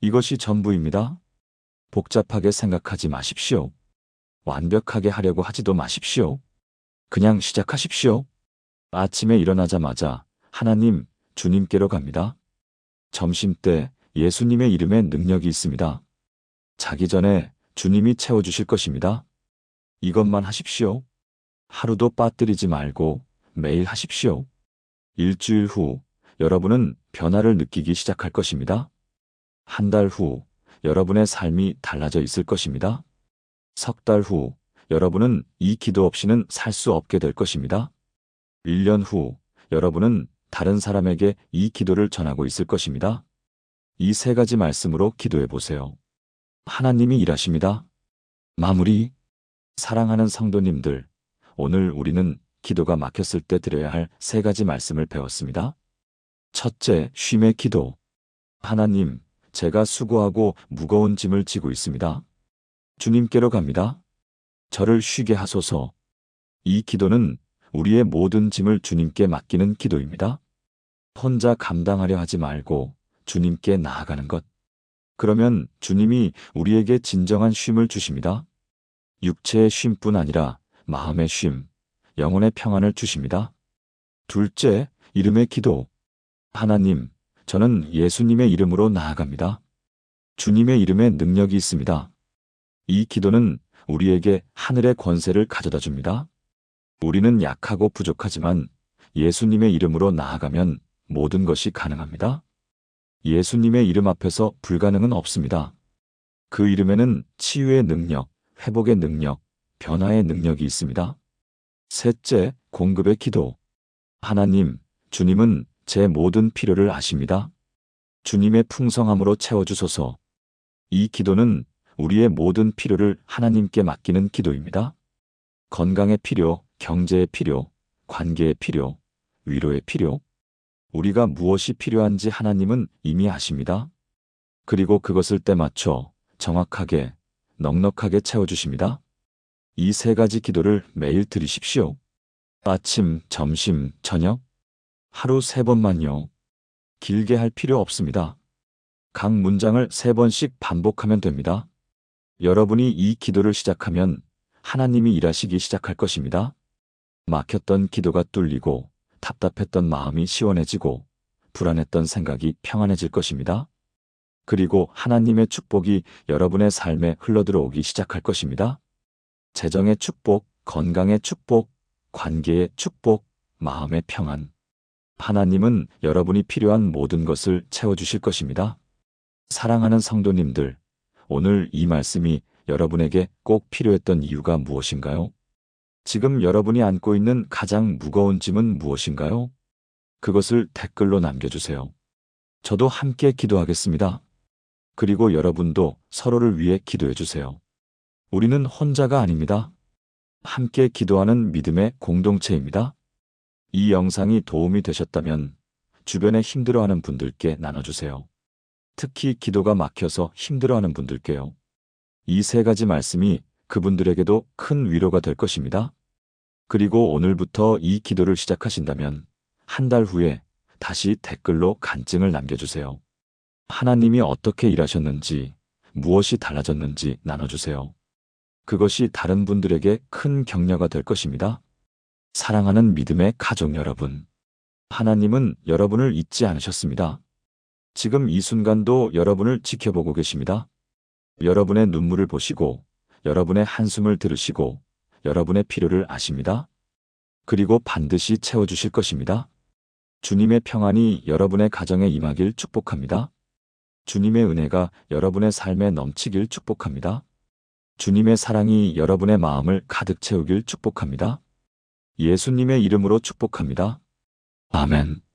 이것이 전부입니다. 복잡하게 생각하지 마십시오. 완벽하게 하려고 하지도 마십시오. 그냥 시작하십시오. 아침에 일어나자마자 하나님, 주님께로 갑니다. 점심때 예수님의 이름에 능력이 있습니다. 자기 전에 주님이 채워주실 것입니다. 이것만 하십시오. 하루도 빠뜨리지 말고 매일 하십시오. 일주일 후 여러분은 변화를 느끼기 시작할 것입니다. 한 달 후 여러분의 삶이 달라져 있을 것입니다. 3달 후 여러분은 이 기도 없이는 살 수 없게 될 것입니다. 1년 후 여러분은 다른 사람에게 이 기도를 전하고 있을 것입니다. 이 3가지 말씀으로 기도해 보세요. 하나님이 일하십니다. 마무리. 사랑하는 성도님들, 오늘 우리는 기도가 막혔을 때 드려야 할 3가지 말씀을 배웠습니다. 첫째, 쉼의 기도. 하나님, 제가 수고하고 무거운 짐을 지고 있습니다. 주님께로 갑니다. 저를 쉬게 하소서. 이 기도는 우리의 모든 짐을 주님께 맡기는 기도입니다. 혼자 감당하려 하지 말고 주님께 나아가는 것. 그러면 주님이 우리에게 진정한 쉼을 주십니다. 육체의 쉼뿐 아니라 마음의 쉼, 영혼의 평안을 주십니다. 둘째, 이름의 기도. 하나님, 저는 예수님의 이름으로 나아갑니다. 주님의 이름에 능력이 있습니다. 이 기도는 우리에게 하늘의 권세를 가져다 줍니다. 우리는 약하고 부족하지만 예수님의 이름으로 나아가면 모든 것이 가능합니다. 예수님의 이름 앞에서 불가능은 없습니다. 그 이름에는 치유의 능력, 회복의 능력, 변화의 능력이 있습니다. 셋째, 공급의 기도. 하나님, 주님은 제 모든 필요를 아십니다. 주님의 풍성함으로 채워주소서. 이 기도는 우리의 모든 필요를 하나님께 맡기는 기도입니다. 건강의 필요, 경제의 필요, 관계의 필요, 위로의 필요. 우리가 무엇이 필요한지 하나님은 이미 아십니다. 그리고 그것을 때맞춰 정확하게, 넉넉하게 채워주십니다. 이 3가지 기도를 매일 드리십시오. 아침, 점심, 저녁, 하루 3번만요. 길게 할 필요 없습니다. 각 문장을 3번씩 반복하면 됩니다. 여러분이 이 기도를 시작하면 하나님이 일하시기 시작할 것입니다. 막혔던 기도가 뚫리고 답답했던 마음이 시원해지고 불안했던 생각이 평안해질 것입니다. 그리고 하나님의 축복이 여러분의 삶에 흘러들어오기 시작할 것입니다. 재정의 축복, 건강의 축복, 관계의 축복, 마음의 평안. 하나님은 여러분이 필요한 모든 것을 채워주실 것입니다. 사랑하는 성도님들, 오늘 이 말씀이 여러분에게 꼭 필요했던 이유가 무엇인가요? 지금 여러분이 안고 있는 가장 무거운 짐은 무엇인가요? 그것을 댓글로 남겨주세요. 저도 함께 기도하겠습니다. 그리고 여러분도 서로를 위해 기도해주세요. 우리는 혼자가 아닙니다. 함께 기도하는 믿음의 공동체입니다. 이 영상이 도움이 되셨다면 주변에 힘들어하는 분들께 나눠주세요. 특히 기도가 막혀서 힘들어하는 분들께요. 이 3가지 말씀이 그분들에게도 큰 위로가 될 것입니다. 그리고 오늘부터 이 기도를 시작하신다면 한 달 후에 다시 댓글로 간증을 남겨주세요. 하나님이 어떻게 일하셨는지, 무엇이 달라졌는지 나눠주세요. 그것이 다른 분들에게 큰 격려가 될 것입니다. 사랑하는 믿음의 가족 여러분, 하나님은 여러분을 잊지 않으셨습니다. 지금 이 순간도 여러분을 지켜보고 계십니다. 여러분의 눈물을 보시고 여러분의 한숨을 들으시고 여러분의 필요를 아십니다. 그리고 반드시 채워주실 것입니다. 주님의 평안이 여러분의 가정에 임하길 축복합니다. 주님의 은혜가 여러분의 삶에 넘치길 축복합니다. 주님의 사랑이 여러분의 마음을 가득 채우길 축복합니다. 예수님의 이름으로 축복합니다. 아멘.